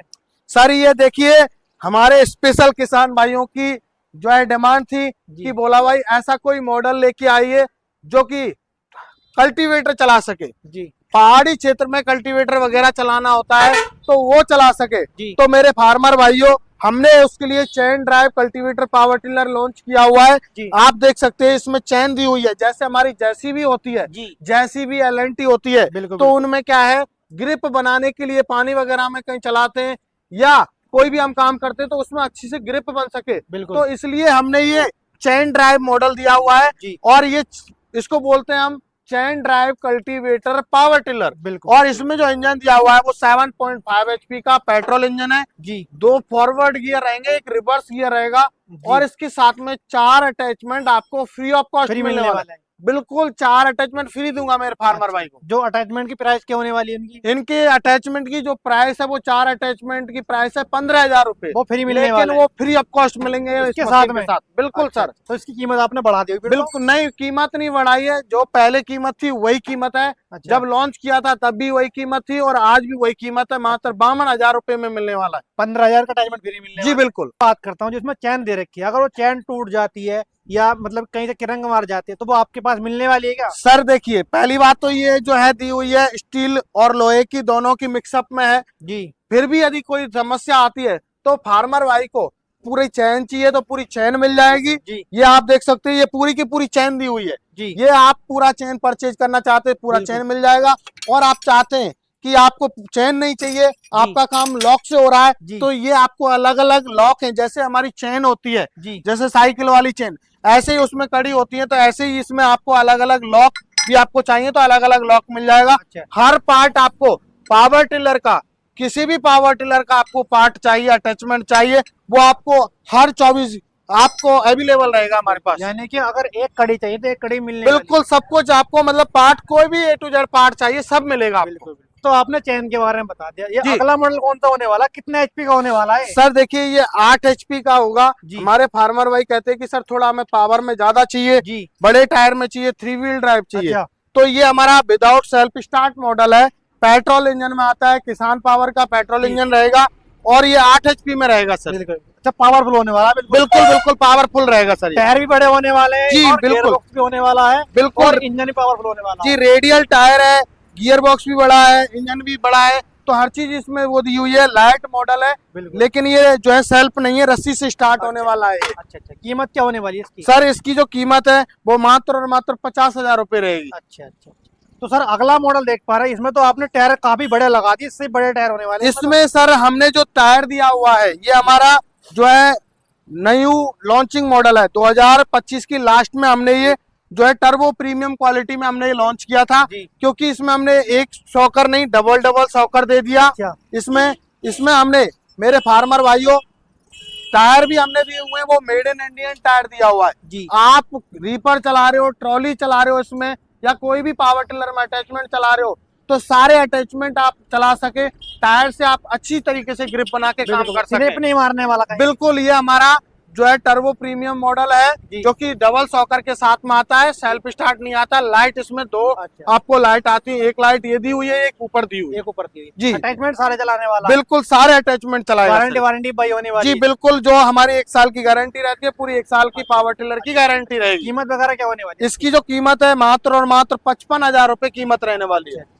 सर ये देखिए, हमारे स्पेशल किसान भाइयों की जो है डिमांड थी जी कि बोला भाई ऐसा कोई मॉडल लेके आइए जो कि कल्टीवेटर चला सके। जी पहाड़ी क्षेत्र में कल्टीवेटर वगैरह चलाना होता है तो वो चला सके। जी तो मेरे फार्मर भाइयों, हमने उसके लिए chain drive cultivator power tiller launch किया हुआ है। जी आप देख सकते हैं इसमें चैन दी हुई है, जैसे हमारी जेसीबी होती है, जी जेसीबी LNT होती है, बिल्कुल। तो उनमें क्या है, ग्रिप बनाने के लिए पानी वगैरह में कहीं चलाते हैं या कोई भी हम काम करते हैं तो उसमें अच्छी से ग्रिप बन सके, बिल्कुल। तो इसलिए हमने ये चैन ड्राइव मॉडल दिया हुआ है। जी और ये इसको बोलते हैं हम चैन ड्राइव कल्टीवेटर पावर टिलर। बिल्कुल। और इसमें जो इंजन दिया हुआ है वो 7.5 HP का पेट्रोल इंजन है। जी 2 फॉरवर्ड गियर रहेंगे, एक रिवर्स गियर रहेगा और इसके साथ में 4 अटैचमेंट आपको फ्री ऑफ कॉस्ट फ्री मिलने मिलने वाला वाला है। है। बिल्कुल 4 अटैचमेंट फ्री दूंगा मेरे फार्मर भाई को। जो अटैचमेंट की प्राइस क्या होने वाली है इनकी? इनके अटैचमेंट की जो प्राइस है वो 4 अटैचमेंट की प्राइस है 15,000 रुपए, वो फ्री मिलने लेकिन वाला है। वो फ्री ऑफ कॉस्ट मिलेंगे इसके इस साथ मशीन में? के साथ। बिल्कुल अच्छा, सर। तो इसकी कीमत आपने बढ़ा दी होगी फिर तो? बिल्कुल नहीं, कीमत नहीं बढ़ाई है, जो पहले कीमत थी वही कीमत है। अच्छा। जब लॉन्च किया था तब भी वही कीमत थी और आज भी वही कीमत है, मात्र 52,000 रुपए में मिलने वाला है। 15,000 का अटैचमेंट फ्री मिलने जी वाला है। बिल्कुल। बात करता हूँ जिसमें चैन दे रखी है, अगर वो चैन टूट जाती है या मतलब कहीं से किरंग मार जाती है तो वो आपके पास मिलने वाली है क्या? सर देखिए, पहली बात तो ये जो है दी हुई है स्टील और लोहे की दोनों की मिक्सअप में है। जी फिर भी यदि कोई समस्या आती है तो फार्मर भाई को पूरी चैन चाहिए तो पूरी चैन मिल जाएगी। जी ये आप देख सकते हैं, ये पूरी की पूरी चैन दी हुई है। जी ये आप पूरा चैन परचेज करना चाहते हैं, पूरा बिल्कुल। चैन मिल जाएगा। और आप चाहते हैं कि आपको चेन नहीं चाहिए, जी। आपका काम लॉक से हो रहा है, जी। तो ये आपको अलग अलग लॉक है। जैसे हमारी चेन होती है, जी। जैसे साइकिल वाली चेन, ऐसे ही उसमें कड़ी होती है, तो ऐसे ही इसमें आपको अलग अलग लॉक भी आपको चाहिए तो अलग अलग लॉक मिल जाएगा। अच्छा। हर पार्ट आपको पावर टिलर का, किसी भी पावर टिलर का आपको पार्ट चाहिए, अटैचमेंट चाहिए, वो आपको हर 24 आपको अवेलेबल रहेगा हमारे पास। यानी कि अगर एक कड़ी चाहिए तो एक कड़ी मिलने वाली बिल्कुल सब कुछ आपको, मतलब पार्ट कोई भी A to Z पार्ट चाहिए सब मिलेगा है। आपको। बिल्कुल बिल्कुल। तो आपने चेन के बारे में बता दिया, ये जी। अगला मॉडल कौन सा होने वाला है, कितने एचपी का होने वाला है? सर देखिए ये 8 HP का होगा। जी। हमारे फार्मर भाई कहते हैं कि सर थोड़ा हमें पावर में ज्यादा चाहिए, जी। बड़े टायर में चाहिए, 3 व्हील ड्राइव चाहिए। अच्छा। तो ये हमारा विदाउट सेल्फ स्टार्ट मॉडल है, पेट्रोल इंजन में आता है, किसान पावर का पेट्रोल जी। इंजन रहेगा और ये 8 HP में रहेगा सर। बिल्कुल। अच्छा, पावरफुल होने वाला है। बिल्कुल बिल्कुल पावरफुल रहेगा सर ये। टायर भी बड़े होने वाले हैं जी, और बिल्कुल। गियरबॉक्स भी होने वाला है, बिल्कुल। और इंजन भी पावरफुल होने वाला जी, है। रेडियल टायर है, गियर बॉक्स भी बड़ा है, इंजन भी बड़ा है, तो हर चीज इसमें वो दी हुई है। लाइट मॉडल है, बिल्कुल। लेकिन ये जो है सेल्फ नहीं है, रस्सी से स्टार्ट होने वाला है ये। अच्छा अच्छा, कीमत क्या होने वाली है इसकी? सर इसकी जो कीमत है वो मात्र और मात्र 50,000 रुपए रहेगी। अच्छा अच्छा। तो सर अगला मॉडल देख पा रहे हैं, इसमें तो आपने टायर काफी बड़े लगा दिए, इससे बड़े टायर होने वाले हैं इसमें सर हमने जो टायर दिया हुआ है ये हमारा जो है न्यू लॉन्चिंग मॉडल है। 2025 की लास्ट में हमने ये जो है टर्बो प्रीमियम क्वालिटी में हमने ये लॉन्च किया था, जी। क्योंकि इसमें हमने एक शॉकर नहीं डबल डबल शॉकर दे दिया। अच्छा। इसमें हमने मेरे फार्मर भाइयों टायर भी हमने दिए हुए हैं, वो मेड इन इंडियन टायर दिया हुआ है। जी। आप रीपर चला रहे हो, ट्रॉली चला रहे हो इसमें, या कोई भी पावर टिलर में अटैचमेंट चला रहे हो, तो सारे अटैचमेंट आप चला सके, टायर से आप अच्छी तरीके से ग्रिप बना के काम कर स्लिप सके। नहीं मारने वाला कहीं। बिल्कुल, ये हमारा जो है टर्बो प्रीमियम मॉडल है, जी। जो कि डबल सॉकर के साथ में आता है, सेल्फ स्टार्ट नहीं आता। लाइट इसमें 2 अच्छा। आपको लाइट आती है, एक लाइट ये दी हुई है, एक ऊपर दी हुई है। एक ऊपर की जी। अटैचमेंट सारे चलाने वाला है। बिल्कुल सारे अटैचमेंट चलाएगा वारंटी सर। वारंटी बाई होने वाली जी है। बिल्कुल, जो हमारी 1 साल की गारंटी रहती है, पूरी 1 साल की पावर टिलर की गारंटी रहेगी। कीमत वगैरह क्या होने वाली है? इसकी जो कीमत है मात्र और मात्र 55,000 रुपए कीमत रहने वाली है।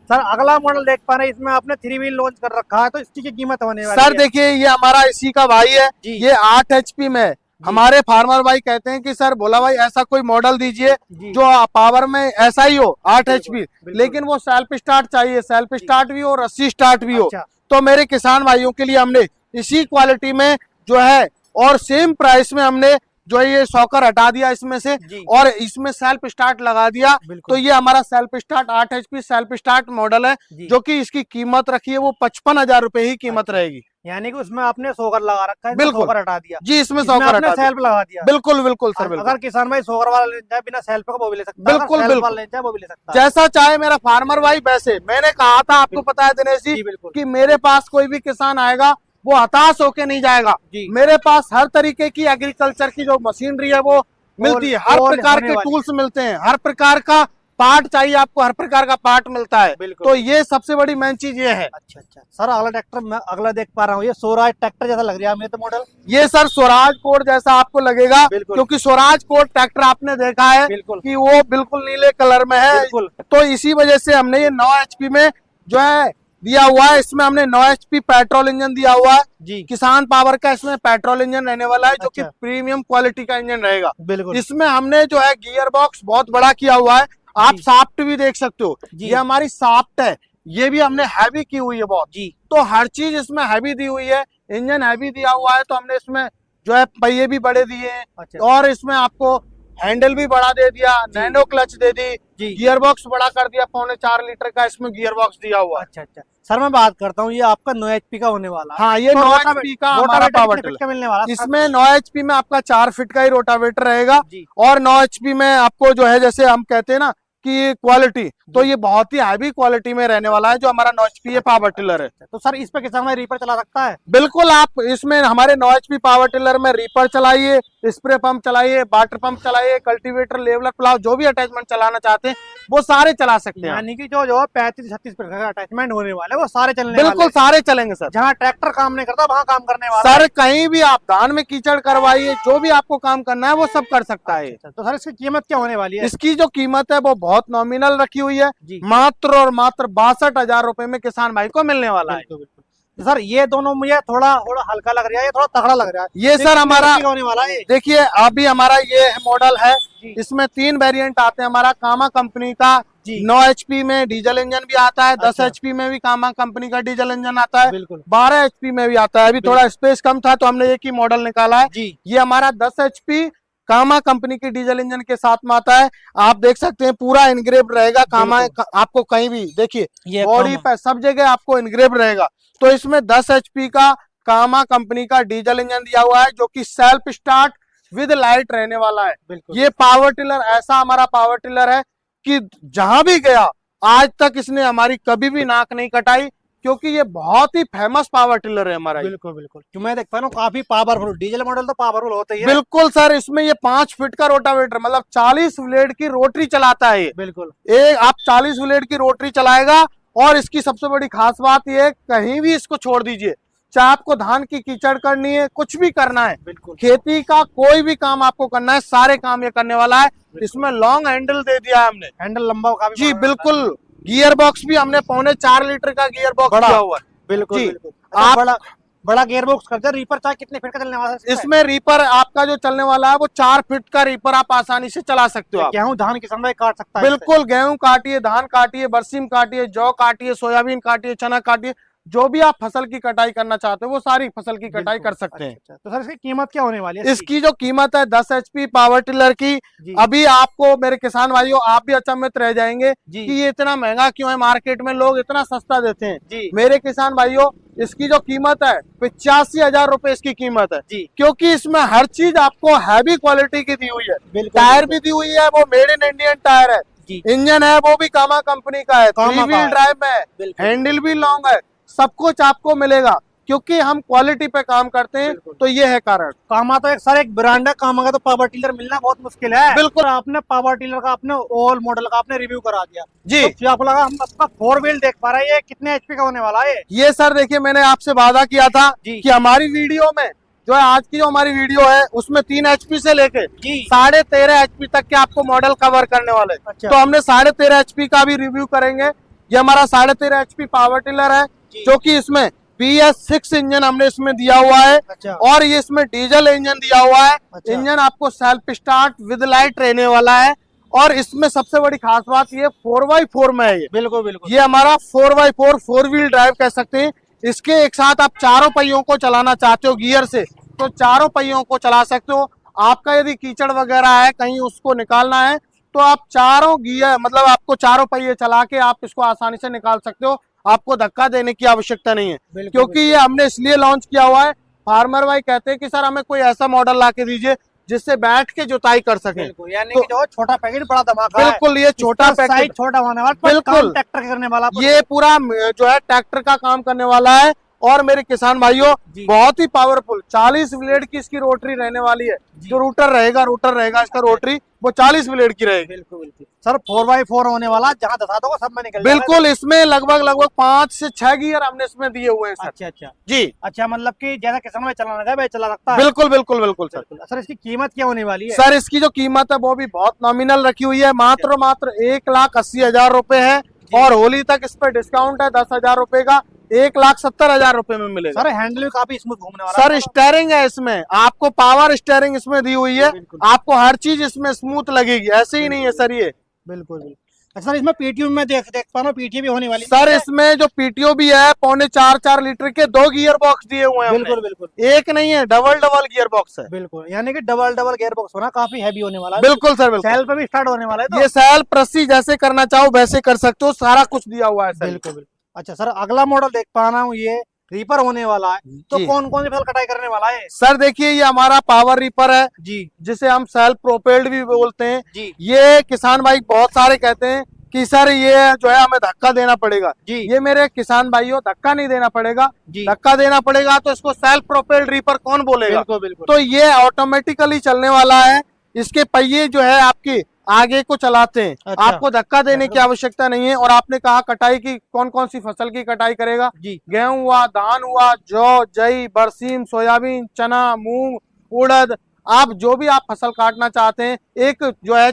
सर अगला मॉडल देख पा रहे हैं, इसमें आपने 3 व्हील लॉन्च कर रखा है, तो इसकी क्या कीमत होने वाली सर है? देखिए ये हमारा इसी का भाई है, जी। ये 8 HP में है। हमारे फार्मर भाई कहते हैं कि सर भोला भाई ऐसा कोई मॉडल दीजिए जी। जो पावर में ऐसा ही हो 8 HP, बिल्कुल। लेकिन वो सेल्फ स्टार्ट चाहिए, सेल्फ स्टार्ट भी हो, रस्सी स्टार्ट भी हो। अच्छा। तो मेरे किसान भाइयों के लिए हमने इसी क्वालिटी में जो है और सेम प्राइस में हमने जो है ये सॉकर हटा दिया इसमें से, जी। और इसमें सेल्फ स्टार्ट लगा दिया। बिल्कुल। तो ये हमारा self start 8 HP self start model है, जी। जो कि इसकी कीमत रखी है वो 55,000 रुपए ही कीमत रहेगी। यानी कि उसमें आपने सोकर लगा रखा है, बिल्कुल। सोकर हटा दिया। जी, इसमें इसमें सॉकर आपने हटा दिया। सेल्फ लगा दिया। बिल्कुल बिल्कुल सर, बिल्कुल। अगर किसान भाई सोकर वाला लेना चाहे बिना सेल्फ का वो भी ले सकता है, बिल्कुल, अगर सेल्फ बिल्कुल। वाला लेना चाहे वो भी ले सकता है। जैसा चाहे मेरा फार्मर भाई वैसे। मैंने कहा था आपको पता है दिनेश जी, जी बिल्कुल। कि मेरे पास कोई भी किसान आएगा वो हताश होके नहीं जाएगा। जी। मेरे पास हर तरीके की एग्रीकल्चर की जो मशीनरी है वो मिलती है, हर all प्रकार होने के वाली। टूल्स मिलते हैं, हर प्रकार का पार्ट चाहिए आपको, हर प्रकार का पार्ट मिलता है। बिल्कुल। तो ये सबसे बड़ी मेन चीज ये है। अच्छा अच्छा। सर अगला ट्रैक्टर मैं अगला देख पा रहा हूँ, ये स्वराज ट्रैक्टर जैसा लग रहा है हमें तो मॉडल। ये सर स्वराज कोड जैसा आपको लगेगा, बिल्कुल। क्योंकि स्वराज कोड ट्रैक्टर आपने देखा है बिल्कुल। कि वो बिल्कुल नीले कलर में है। बिल्कुल। तो इसी वजह से हमने ये 9 HP में जो है दिया हुआ है। इसमें हमने 9 HP पेट्रोल इंजन दिया हुआ है। जी। किसान पावर का इसमें पेट्रोल इंजन रहने वाला है, जो कि अच्छा। प्रीमियम क्वालिटी का इंजन रहेगा। बिल्कुल। इसमें हमने जो है गियर बॉक्स बहुत बड़ा किया हुआ है, आप जी। साफ्ट भी देख सकते हो। जी। ये हमारी साफ्ट है, ये भी हमने हैवी की हुई है बहुत। जी। तो हर चीज इसमें हैवी दी हुई है, इंजन हैवी दिया हुआ है, तो हमने इसमें जो है पहिए भी बड़े दिए हैं, अच्छा। और इसमें आपको हैंडल भी बड़ा दे दिया, नैनो क्लच दे दी, जी। गियर बॉक्स बड़ा कर दिया, 4.25 लीटर का इसमें गियर बॉक्स दिया हुआ है। अच्छा अच्छा। सर मैं बात करता हूँ, ये आपका 9 HP का होने वाला है। हाँ, ये तो 9 रोटावेटर- HP का हमारा रोटावेटर पावर कितने टिलर। फीट का मिलने वाला है? इसमें 9 HP में आपका 4 फीट का ही रोटावेटर रहेगा, जी। और 9 HP में आपको जो है जैसे हम कहते हैं ना कि क्वालिटी, तो ये बहुत ही हैवी क्वालिटी में रहने वाला है जो हमारा 9 HP ये पावर टिलर है। तो सर इस पे किसान भाई रीपर चला सकता है? बिल्कुल, आप इसमें हमारे 9 HP पावर टिलर में रीपर चलाइए, स्प्रे पंप चलाइए, वाटर पंप चलाइए, कल्टीवेटर, लेवलर, प्लाव, जो भी अटैचमेंट चलाना चाहते हैं वो सारे चला सकते हैं। यानी कि जो 35-36 प्रकार का अटैचमेंट होने वाले हैं, वो सारे चलने वाले बिल्कुल हैं। सारे चलेंगे सर। जहाँ ट्रैक्टर काम नहीं करता वहाँ काम करने वाला है। सर कहीं भी आप धान में कीचड़ करवाइए, जो भी आपको काम करना है वो सब कर सकता है। अच्छा, तो सर इसकी कीमत क्या होने वाली है? इसकी जो कीमत है वो बहुत नॉमिनल रखी हुई है, जी। मात्र और मात्र 62,000 रुपए में किसान भाई को मिलने वाला है। बिल्कुल बिल्कुल। सर ये दोनों मुझे थोड़ा थोड़ा हल्का लग रहा है, ये थोड़ा तगड़ा लग रहा है। ये सर हमारा होने वाला है। देखिए अभी हमारा ये मॉडल है, जी। इसमें 3 वेरिएंट आते हैं। हमारा कामा कंपनी का जी। 9 HP में डीजल इंजन भी आता है, 10 अच्छा। HP में भी कामा कंपनी का डीजल इंजन आता है, बिल्कुल 12 HP में भी आता है। अभी थोड़ा स्पेस कम था तो हमने एक ही मॉडल निकाला है। जी। ये हमारा 10 HP कामा कंपनी की डीजल इंजन के साथ में आता है। आप देख सकते हैं पूरा इनग्रेव रहेगा कामा, आपको कहीं भी देखिए बॉडी पे सब जगह आपको इनग्रेव रहेगा। तो इसमें 10 HP का कामा कंपनी का डीजल इंजन दिया हुआ है जो कि सेल्फ स्टार्ट विद लाइट रहने वाला है। ये पावर टिलर ऐसा हमारा पावर टिलर है कि जहां भी गया आज तक इसने हमारी कभी भी नाक नहीं कटाई, क्योंकि ये बहुत ही फेमस पावर टिलर है हमारा। बिल्कुल बिल्कुल, जो मैं देखता हूँ काफी पावरफुल, डीजल मॉडल तो पावरफुल होता ही है। बिल्कुल सर, इसमें ये 5 फीट का रोटावेटर मतलब 40 ब्लेड की रोटरी चलाता है। बिल्कुल आप 40 ब्लेड की रोटरी चलाएगा। और इसकी सबसे बड़ी खास बात ये है, कहीं भी इसको छोड़ दीजिए, चाहे आपको धान की कीचड़ करनी है, कुछ भी करना है, बिल्कुल खेती का कोई भी काम आपको करना है, सारे काम ये करने वाला है। इसमें लॉन्ग हैंडल दे दिया है हमने, हैंडल लंबा काफी जी बिल्कुल। गियर बॉक्स भी हमने 4.25 लीटर का गियर बॉक्स दिया हुआ है। बिल्कुल जी। बिल्कुल। आप बड़ा गियर बॉक्स करते हैं। रीपर चाहे कितने फीट का चलने वाला है? इसमें रीपर आपका जो चलने वाला है वो 4 फीट का रीपर आप आसानी से चला सकते हो। गेहूं धान की समय काट सकता है। बिल्कुल, गेहूं काटिए, धान काटिए, बरसीम काटिए, जौ काटिए, सोयाबीन काटिए, चना काटिए, जो भी आप फसल की कटाई करना चाहते हो वो सारी फसल की कटाई कर सकते हैं। अच्छा, तो सर इसकी कीमत क्या होने वाली है? इसकी जो कीमत है 10 HP पावर टिलर की, अभी आपको मेरे किसान भाइयों आप भी अचंभित रह जाएंगे कि ये इतना महंगा क्यों है, मार्केट में लोग इतना सस्ता देते हैं। मेरे किसान भाइयों, इसकी जो कीमत है 85,000 रुपए इसकी कीमत है, क्योंकि इसमें हर चीज आपको हैवी क्वालिटी की दी हुई है। टायर भी दी हुई है, वो मेड इन इंडियन टायर है। इंजन है वो भी कामा कंपनी का है, 3 व्हील ड्राइव में है, हैंडल भी लॉन्ग है, सब कुछ आपको मिलेगा क्योंकि हम क्वालिटी पे काम करते हैं। तो ये है कारण। कामा तो एक ब्रांड है, कामा का तो पावर टिलर मिलना बहुत मुश्किल है। बिल्कुल। आपने पावर टिलर का, आपने ओल मॉडल का आपने रिव्यू करा दिया जी, तो आपको लगा हम आपका 4 व्हील देख पा रहे हैं, ये कितने HP का होने वाला है? ये सर देखिए, मैंने आपसे वादा किया था कि हमारी वीडियो में जो है, आज की जो हमारी वीडियो है उसमें 3 HP से लेके 13.5 HP तक के आपको मॉडल कवर करने वाले। तो हमने 13.5 HP का भी रिव्यू करेंगे। ये हमारा 13.5 HP पावर टिलर है जो कि इसमें BS6 इंजन हमने इसमें दिया हुआ है। और ये इसमें डीजल इंजन दिया हुआ है। इंजन आपको सेल्फ स्टार्ट विद लाइट रहने वाला है। और इसमें सबसे बड़ी खास बात ये 4x4 में है। ये बिल्कुल बिल्कुल, ये हमारा 4x4 4 व्हील ड्राइव कह सकते हैं। इसके एक साथ आप चारों पहियों को चलाना चाहते हो गियर से तो चारों पहियों को चला सकते हो। आपका यदि कीचड़ वगैरह है कहीं उसको निकालना है तो आप चारों गियर मतलब आपको चारों पहिए चला के आप इसको आसानी से निकाल सकते हो। आपको धक्का देने की आवश्यकता नहीं है, क्योंकि ये हमने इसलिए लॉन्च किया हुआ है। फार्मर भाई कहते हैं कि सर हमें कोई ऐसा मॉडल ला के दीजिए जिससे बैठ के जुताई कर सके। यानी कि जो छोटा पैकेट बड़ा धमाका है। बिल्कुल, ये छोटा पैकेट छोटा होने वाला, बिल्कुल ट्रैक्टर करने वाला, ये पूरा जो है ट्रैक्टर का काम करने वाला है। और मेरे किसान भाइयों, बहुत ही पावरफुल 40 ब्लेड की इसकी रोटरी रहने वाली है। जो रूटर रहेगा इसका रोटरी वो 40 ब्लेड की रहेगी। बिल्कुल बिल्कुल सर, 4x4 होने वाला, जहाँ दसा दो सब में निकल बिल्कुल। इसमें लगभग 5 से 6 गियर हमने इसमें दिए हुए हैं सर। अच्छा जी, अच्छा, मतलब कि जैसा किसान में चलाना है वह चला सकता है। बिल्कुल बिल्कुल बिल्कुल सर। सर इसकी कीमत क्या होने वाली है? सर इसकी जो कीमत है वो भी बहुत नॉमिनल रखी हुई है, मात्र 1,80,000 रुपए है। और होली तक इस पे डिस्काउंट है 10,000 रुपए का, 1,70,000 रुपए में मिलेगा। सर हैंडल भी काफी स्मूथ घूमने वाला सर स्टेयरिंग है इसमें, आपको पावर स्टेयरिंग इसमें दी हुई है। आपको हर चीज इसमें स्मूथ लगेगी, ऐसे ही नहीं है सर ये। बिल्कुल। सर इसमें PTO में देख पा रहा हूँ, PTO भी होने वाली है। सर इसमें जो PTO भी है 4.25 लीटर के 2 गियर बॉक्स दिए हुए हैं। बिल्कुल बिल्कुल, एक नहीं है, डबल गियर बॉक्स है। बिल्कुल, यानी कि डबल गियर बॉक्स होना, काफी हैवी होने वाला है। बिल्कुल सर, बिल्कुल। सेल पे भी स्टार्ट होने वाला है तो? ये सेल प्रसी जैसे करना चाहो वैसे कर सकते हो, सारा कुछ दिया हुआ है सर। बिल्कुल। अच्छा सर, अगला मॉडल देख पा रहा हूँ, ये रीपर होने वाला है, तो कौन कौन सी फसल कटाई करने वाला है? सर देखिए, ये हमारा पावर रीपर है जी, जिसे हम सेल्फ प्रोपेल्ड भी बोलते हैं जी। ये किसान भाई बहुत सारे कहते हैं कि सर ये जो है हमें धक्का देना पड़ेगा जी। ये मेरे किसान भाइयों, धक्का नहीं देना पड़ेगा। धक्का देना पड़ेगा तो इसको सेल्फ प्रोपेल्ड रीपर कौन बोलेगा? बिल्कुल बिल्कुल। तो ये ऑटोमेटिकली चलने वाला है। इसके पहिए जो है आपकी आगे को चलाते हैं। अच्छा। आपको धक्का देने की आवश्यकता नहीं है। और आपने कहा कटाई की कौन कौन सी फसल की कटाई करेगा? गेहूं हुआ, धान हुआ, जौ, जई, बरसीम, सोयाबीन, चना, मूंग, उड़द, आप जो भी आप फसल काटना चाहते हैं, एक जो है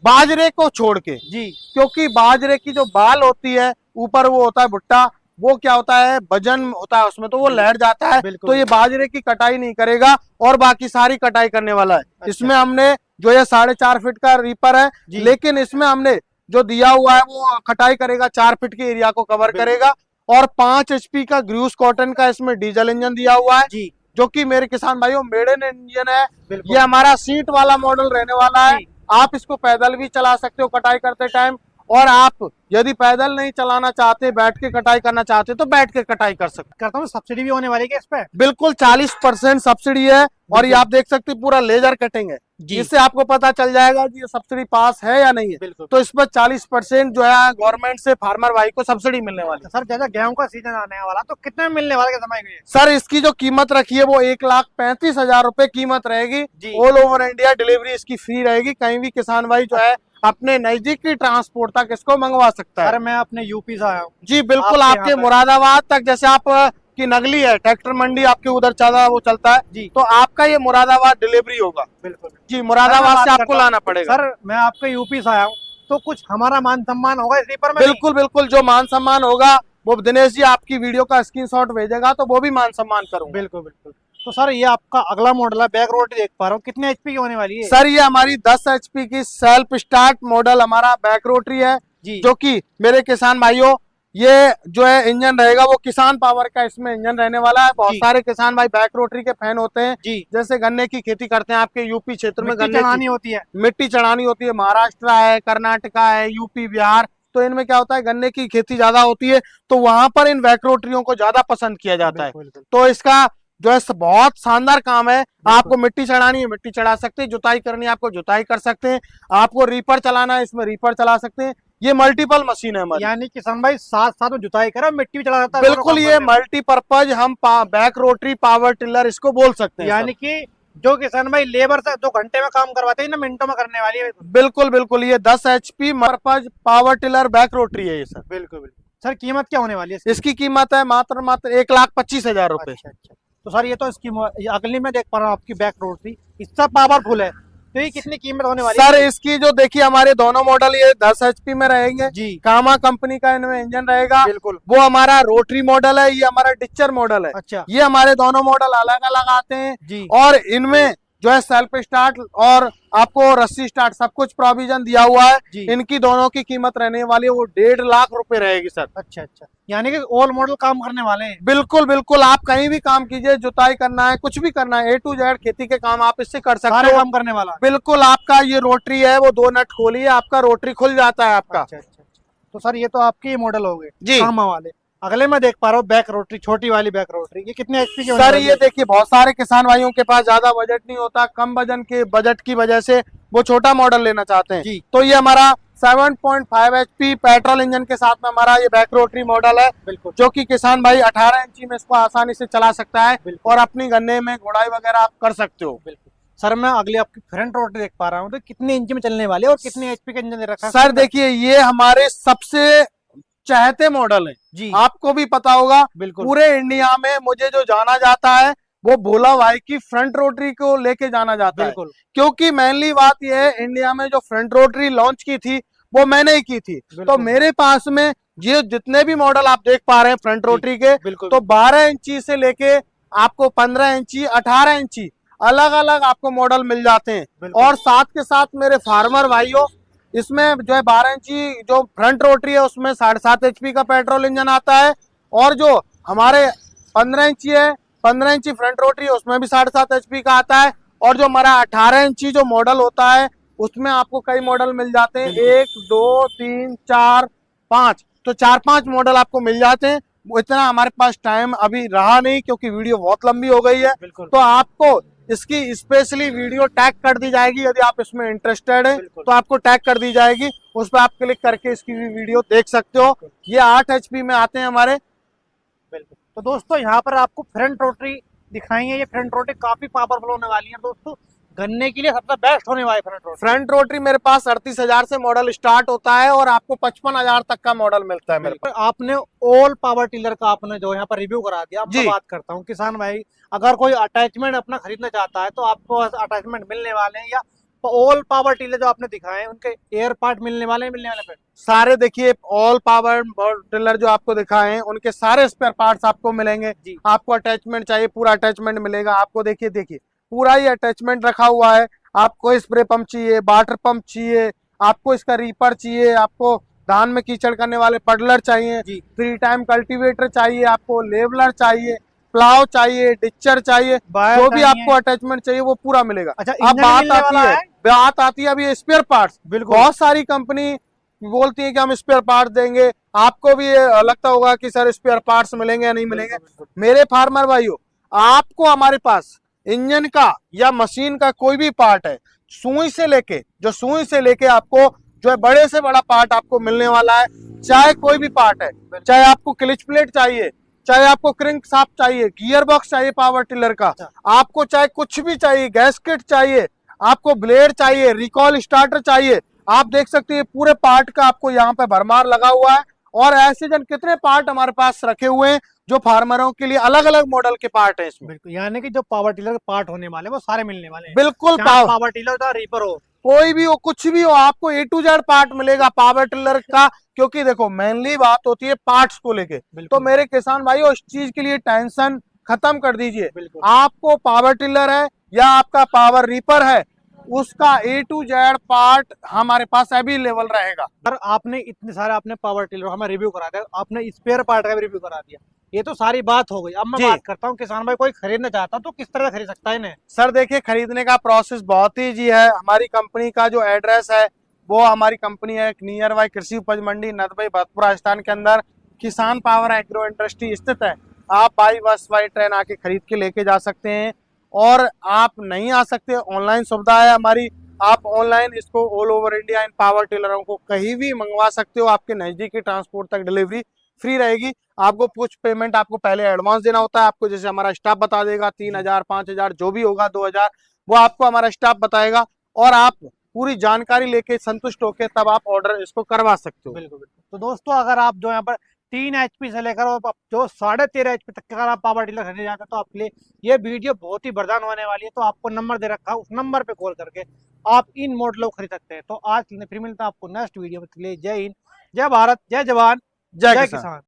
बाजरे को छोड़ के जी, क्योंकि बाजरे की जो बाल होती है ऊपर वो होता है भुट्टा, वो क्या होता है, वजन होता है उसमें, तो वो लहर जाता है। तो ये बाजरे की कटाई नहीं करेगा और बाकी सारी कटाई करने वाला है। अच्छा। इसमें हमने जो ये 4.5 फीट का रीपर है, लेकिन इसमें हमने जो दिया हुआ है वो कटाई करेगा 4 फीट के एरिया को कवर करेगा। और 5 HP का ग्रूस कॉटन का इसमें डीजल इंजन दिया हुआ है जी, जो कि मेरे किसान भाइयों मेड इन इंजन है। ये हमारा सीट वाला मॉडल रहने वाला है। आप इसको पैदल भी चला सकते हो कटाई करते टाइम, और आप यदि पैदल नहीं चलाना चाहते, बैठ के कटाई करना चाहते तो बैठ के कटाई कर सकते। करता हूँ। सब्सिडी भी होने वाली है इस पे? बिल्कुल 40% सब्सिडी है। और ये आप देख सकते हैं पूरा लेजर कटिंग है, इससे आपको पता चल जाएगा कि ये सब्सिडी पास है या नहीं है। तो इस पर 40% जो है गवर्नमेंट से फार्मर भाई को सब्सिडी मिलने वाली है। सर जैसा गेहूं का सीजन आने वाला तो कितने में मिलने वाला समय में? सर इसकी जो कीमत रखी है वो 1,35,000 रुपए कीमत रहेगी। ऑल ओवर इंडिया डिलीवरी इसकी फ्री रहेगी। कहीं भी किसान भाई जो है अपने नजदीकी ट्रांसपोर्ट तक इसको मंगवा सकता है। सर मैं अपने यूपी से आया हूँ। जी बिल्कुल, आपके मुरादाबाद तक, जैसे आप की नगली है, ट्रैक्टर मंडी आपके उधर ज्यादा वो चलता है जी, तो आपका ये मुरादाबाद डिलीवरी होगा। बिल्कुल जी, मुरादाबाद से आपको लाना पड़ेगा। सर मैं आपके यूपी से आया हूँ, तो कुछ हमारा मान सम्मान होगा इस रीपर में? बिल्कुल बिल्कुल, जो मान सम्मान होगा वो दिनेश जी आपकी वीडियो का स्क्रीनशॉट भेजेगा तो वो भी मान सम्मान करूंगा। बिल्कुल बिल्कुल। तो सर ये आपका अगला मॉडल है, बैक रोटी देख पा रहा हूँ, कितने HP की होने वाली है? सर ये हमारी 10 HP की सेल्फ स्टार्ट मॉडल हमारा बैक रोटरी है जी, जो कि मेरे किसान भाइयों ये जो है इंजन रहेगा वो किसान पावर का इसमें इंजन रहने वाला है। बहुत सारे किसान भाई बैक रोटरी के फैन होते हैं जी, जैसे गन्ने की खेती करते हैं आपके यूपी क्षेत्र में, गन्ने चढ़ानी होती है, मिट्टी चढ़ानी होती है, महाराष्ट्र है, कर्नाटका है, यूपी, बिहार, तो इनमें क्या होता है गन्ने की खेती ज्यादा होती है, तो वहां पर इन बैक रोटरियों को ज्यादा पसंद किया जाता है। तो इसका जो है बहुत शानदार काम है। आपको मिट्टी चढ़ानी है मिट्टी चढ़ा सकते हैं, जुताई करनी है आपको जुताई कर सकते हैं, आपको रीपर चलाना है इसमें रीपर चला सकते हैं। ये मल्टीपल मशीन है हमारी। यानी किसान भाई साथ साथ में जुताई करे, मिट्टी भी चला जाता है। बिल्कुल, ये मल्टीपर्पज हम बैक रोटरी पावर टिलर इसको बोल सकते हैं। यानी कि जो किसान भाई लेबर से 2 घंटे में काम करवाते हैं ना, मिनटों में करने वाली है। बिल्कुल बिल्कुल, ये 10 HP purpose power tiller back rotary है ये सर। बिल्कुल बिल्कुल। सर कीमत क्या होने वाली है इसकी कीमत है मात्र 1,25,000 रुपए। अच्छा। तो सर ये तो इसकी अगली में देख पा रहा हूँ आपकी बैक रोटरी, इससे पावरफुल है, तो ये कितनी कीमत होने वाली सर है? इसकी जो देखिए हमारे दोनों मॉडल ये 10 HP में रहेंगे जी, कामा कंपनी का इनमें इंजन रहेगा। बिल्कुल, वो हमारा रोटरी मॉडल है, ये हमारा डिचर मॉडल है। अच्छा, ये हमारे दोनों मॉडल अलग अलग आते हैं जी, और इनमें जो है सेल्फ स्टार्ट और आपको रस्सी स्टार्ट सब कुछ प्रोविजन दिया हुआ है। इनकी दोनों की कीमत रहने वाली है वो 1.5 लाख रुपए रहेगी सर। अच्छा, यानी कि ऑल मॉडल काम करने वाले हैं। बिल्कुल बिल्कुल, आप कहीं भी काम कीजिए, जुताई करना है, कुछ भी करना है, A to Z खेती के काम आप इससे कर सकते हो। काम करने वाला बिल्कुल, आपका ये रोटरी है वो 2 नट खोलिए आपका रोटरी खुल जाता है आपका। अच्छा। तो सर ये तो आपके मॉडल हो गए जी, कामा वाले। अगले में देख पा रहा हूँ बैक रोटरी, छोटी वाली बैक रोटरी, ये कितने HP की? सर ये देखिए बहुत सारे किसान भाइयों के पास ज्यादा बजट नहीं होता, कम वजन के बजट की वजह से वो छोटा मॉडल लेना चाहते हैं जी, तो ये हमारा 7.5 HP पेट्रोल इंजन के साथ में हमारा ये बैक रोटरी मॉडल है। बिल्कुल, जो कि किसान भाई 18 इंची में इसको आसानी से चला सकता है और अपनी गन्ने में गुड़ाई वगैरह आप कर सकते हो। बिल्कुल सर, मैं अगले आपकी फ्रंट रोटरी देख पा रहा हूँ, तो कितने इंच में चलने वाले और कितने HP का इंजन दे रखा है? सर देखिए ये हमारे सबसे चाहते मॉडल है जी, आपको भी पता होगा। बिल्कुल, पूरे इंडिया में मुझे जो जाना जाता है वो भोला भाई की फ्रंट रोटरी को लेके जाना जाता है, क्योंकि मेनली बात यह है इंडिया में जो फ्रंट रोटरी लॉन्च की थी वो मैंने ही की थी। तो मेरे पास में ये जितने भी मॉडल आप देख पा रहे हैं फ्रंट रोटरी के, तो 12 इंची से लेके आपको 15 इंची 18 इंची अलग अलग आपको मॉडल मिल जाते हैं। और साथ के साथ मेरे फार्मर भाइयों, इसमें जो है 12 इंची जो फ्रंट रोटरी है उसमें 7.5 HP का पेट्रोल इंजन आता है, और जो हमारे 15 इंची है 15 इंची फ्रंट रोटरी है उसमें भी 7.5 HP का आता है, और जो हमारा 18 इंची जो मॉडल होता है उसमें आपको कई मॉडल मिल जाते हैं, 1 2 3 4 5, तो 4-5 मॉडल आपको मिल जाते हैं। इतना हमारे पास टाइम अभी रहा नहीं क्योंकि वीडियो बहुत लंबी हो गई है, तो आपको इसकी स्पेशली वीडियो टैग कर दी जाएगी। यदि आप इसमें इंटरेस्टेड है तो आपको टैग कर दी जाएगी, उस पर आप क्लिक करके इसकी भी वीडियो देख सकते हो। ये 8 HP में आते हैं हमारे। बिल्कुल, तो दोस्तों यहाँ पर आपको फ्रंट रोटरी दिखाई है, ये फ्रंट रोटरी काफी पावरफुल होने वाली है दोस्तों, गन्ने के लिए सबसे बेस्ट होने वाली फ्रंट रोटरी मेरे पास 38,000 से मॉडल स्टार्ट होता है और आपको 55,000 तक का मॉडल मिलता है मेरे पास। आपने ऑल पावर टिलर का आपने जो यहाँ पर रिव्यू करा दिया, अब मैं बात करता हूँ किसान भाई अगर कोई अटैचमेंट अपना खरीदना चाहता है तो आपको अटैचमेंट मिलने वाले हैं या ऑल पावर टीलर जो आपने दिखाए हैं उनके एयर पार्ट मिलने वाले पे? सारे देखिए ऑल पावर टिलर जो आपको दिखाए हैं उनके सारे स्पेयर पार्ट्स आपको मिलेंगे जी। आपको अटैचमेंट चाहिए पूरा अटैचमेंट मिलेगा आपको। देखिए देखिए पूरा ही अटैचमेंट रखा हुआ है। आपको स्प्रे पंप चाहिए, वाटर पंप चाहिए, आपको इसका रीपर चाहिए, आपको धान में कीचड़ करने वाले पडलर चाहिए, जी। 3 टाइम कल्टीवेटर चाहिए, आपको लेवलर चाहिए, प्लाव चाहिए, डिच्चर चाहिए, बायर जो भी चाहिए। आपको अटैचमेंट चाहिए वो पूरा मिलेगा। अच्छा, अब इंजन मिलने वाला है? बात आती है अभी स्पेयर पार्ट्स। बिल्कुल। बहुत सारी कंपनी बोलती है कि हम स्पेयर पार्ट्स देंगे, आपको भी ये लगता होगा कि सर स्पेयर पार्ट्स मिलेंगे या नहीं मिलेंगे। मेरे फार्मर भाइयों, आपको हमारे पास इंजन का या मशीन का कोई भी पार्ट है, सुई से लेके आपको जो है बड़े से बड़ा पार्ट आपको मिलने वाला है। चाहे कोई भी पार्ट है, चाहे आपको क्लिच प्लेट चाहिए, चाहे आपको क्रिंक शाफ्ट चाहिए, गियर बॉक्स चाहिए पावर टिलर का, आपको चाहे कुछ भी चाहिए, गैस्केट चाहिए, आपको ब्लेड चाहिए, रिकॉल स्टार्टर चाहिए, आप देख सकते हैं पूरे पार्ट का आपको यहाँ पे भरमार लगा हुआ है। और ऐसे जन कितने पार्ट हमारे पास रखे हुए हैं जो फार्मरों के लिए अलग अलग मॉडल के पार्ट हैं इसमें। बिल्कुल, यानी कि जो पावर टिलर के पार्ट होने वाले हैं वो सारे मिलने वाले हैं। बिल्कुल, पावर टिलर हो, रीपर हो, कोई भी हो, कुछ भी हो, आपको A to Z पार्ट मिलेगा पावर टिलर का। क्योंकि देखो मेनली बात होती है पार्ट्स को लेके, तो मेरे किसान भाइयों इस चीज के लिए टेंशन खत्म कर दीजिए। आपको पावर टिलर है या आपका पावर रीपर है, उसका A to Z पार्ट हमारे पास अवेलेबल रहेगा। सर आपने इतने सारे आपने पावर टिलर हमें रिव्यू करा दिया, आपने स्पेयर पार्ट का भी रिव्यू करा दिया, ये तो सारी बात हो गई। अब मैं बात करता हूँ किसान भाई कोई खरीदना चाहता तो किस तरह खरीद सकता है इन्हें? सर देखिए खरीदने का प्रोसेस बहुत ही जी है। हमारी कंपनी का जो एड्रेस है वो हमारी कंपनी है नियर बाई कृषि उपज मंडी नदबई भरतपुर राजस्थान के अंदर किसान पावर एग्रो इंडस्ट्री स्थित है। आप बाई बस बाई ट्रेन आके खरीद के लेके जा सकते हैं। और आप नहीं आ सकते, ऑनलाइन सुविधा है हमारी, आप ऑनलाइन इसको ऑल ओवर इंडिया इन पावर टिलरों को कहीं भी मंगवा सकते हो। आपके नजदीकी ट्रांसपोर्ट तक डिलीवरी फ्री रहेगी। आपको कुछ पेमेंट आपको पहले एडवांस देना होता है, आपको जैसे हमारा स्टाफ बता देगा 3000 5000 जो भी होगा 2000 वो आपको हमारा स्टाफ बताएगा और आप पूरी जानकारी लेके संतुष्ट होकर तब आप ऑर्डर इसको करवा सकते हो। बिल्कुल बिल्कुल। तो दोस्तों अगर आप जो यहाँ पर 3 HP से लेकर और जो 13.5 HP तक अगर आप पावर टिलर खरीदना चाहते हैं तो आपके लिए ये वीडियो बहुत ही वरदान होने वाली है। तो आपको नंबर दे रखा है, उस नंबर पे कॉल करके आप इन मॉडलों को खरीद सकते हैं। तो आज फिर मिलता है आपको नेक्स्ट वीडियो में। जय हिंद, जय भारत, जय जवान, जय किसान।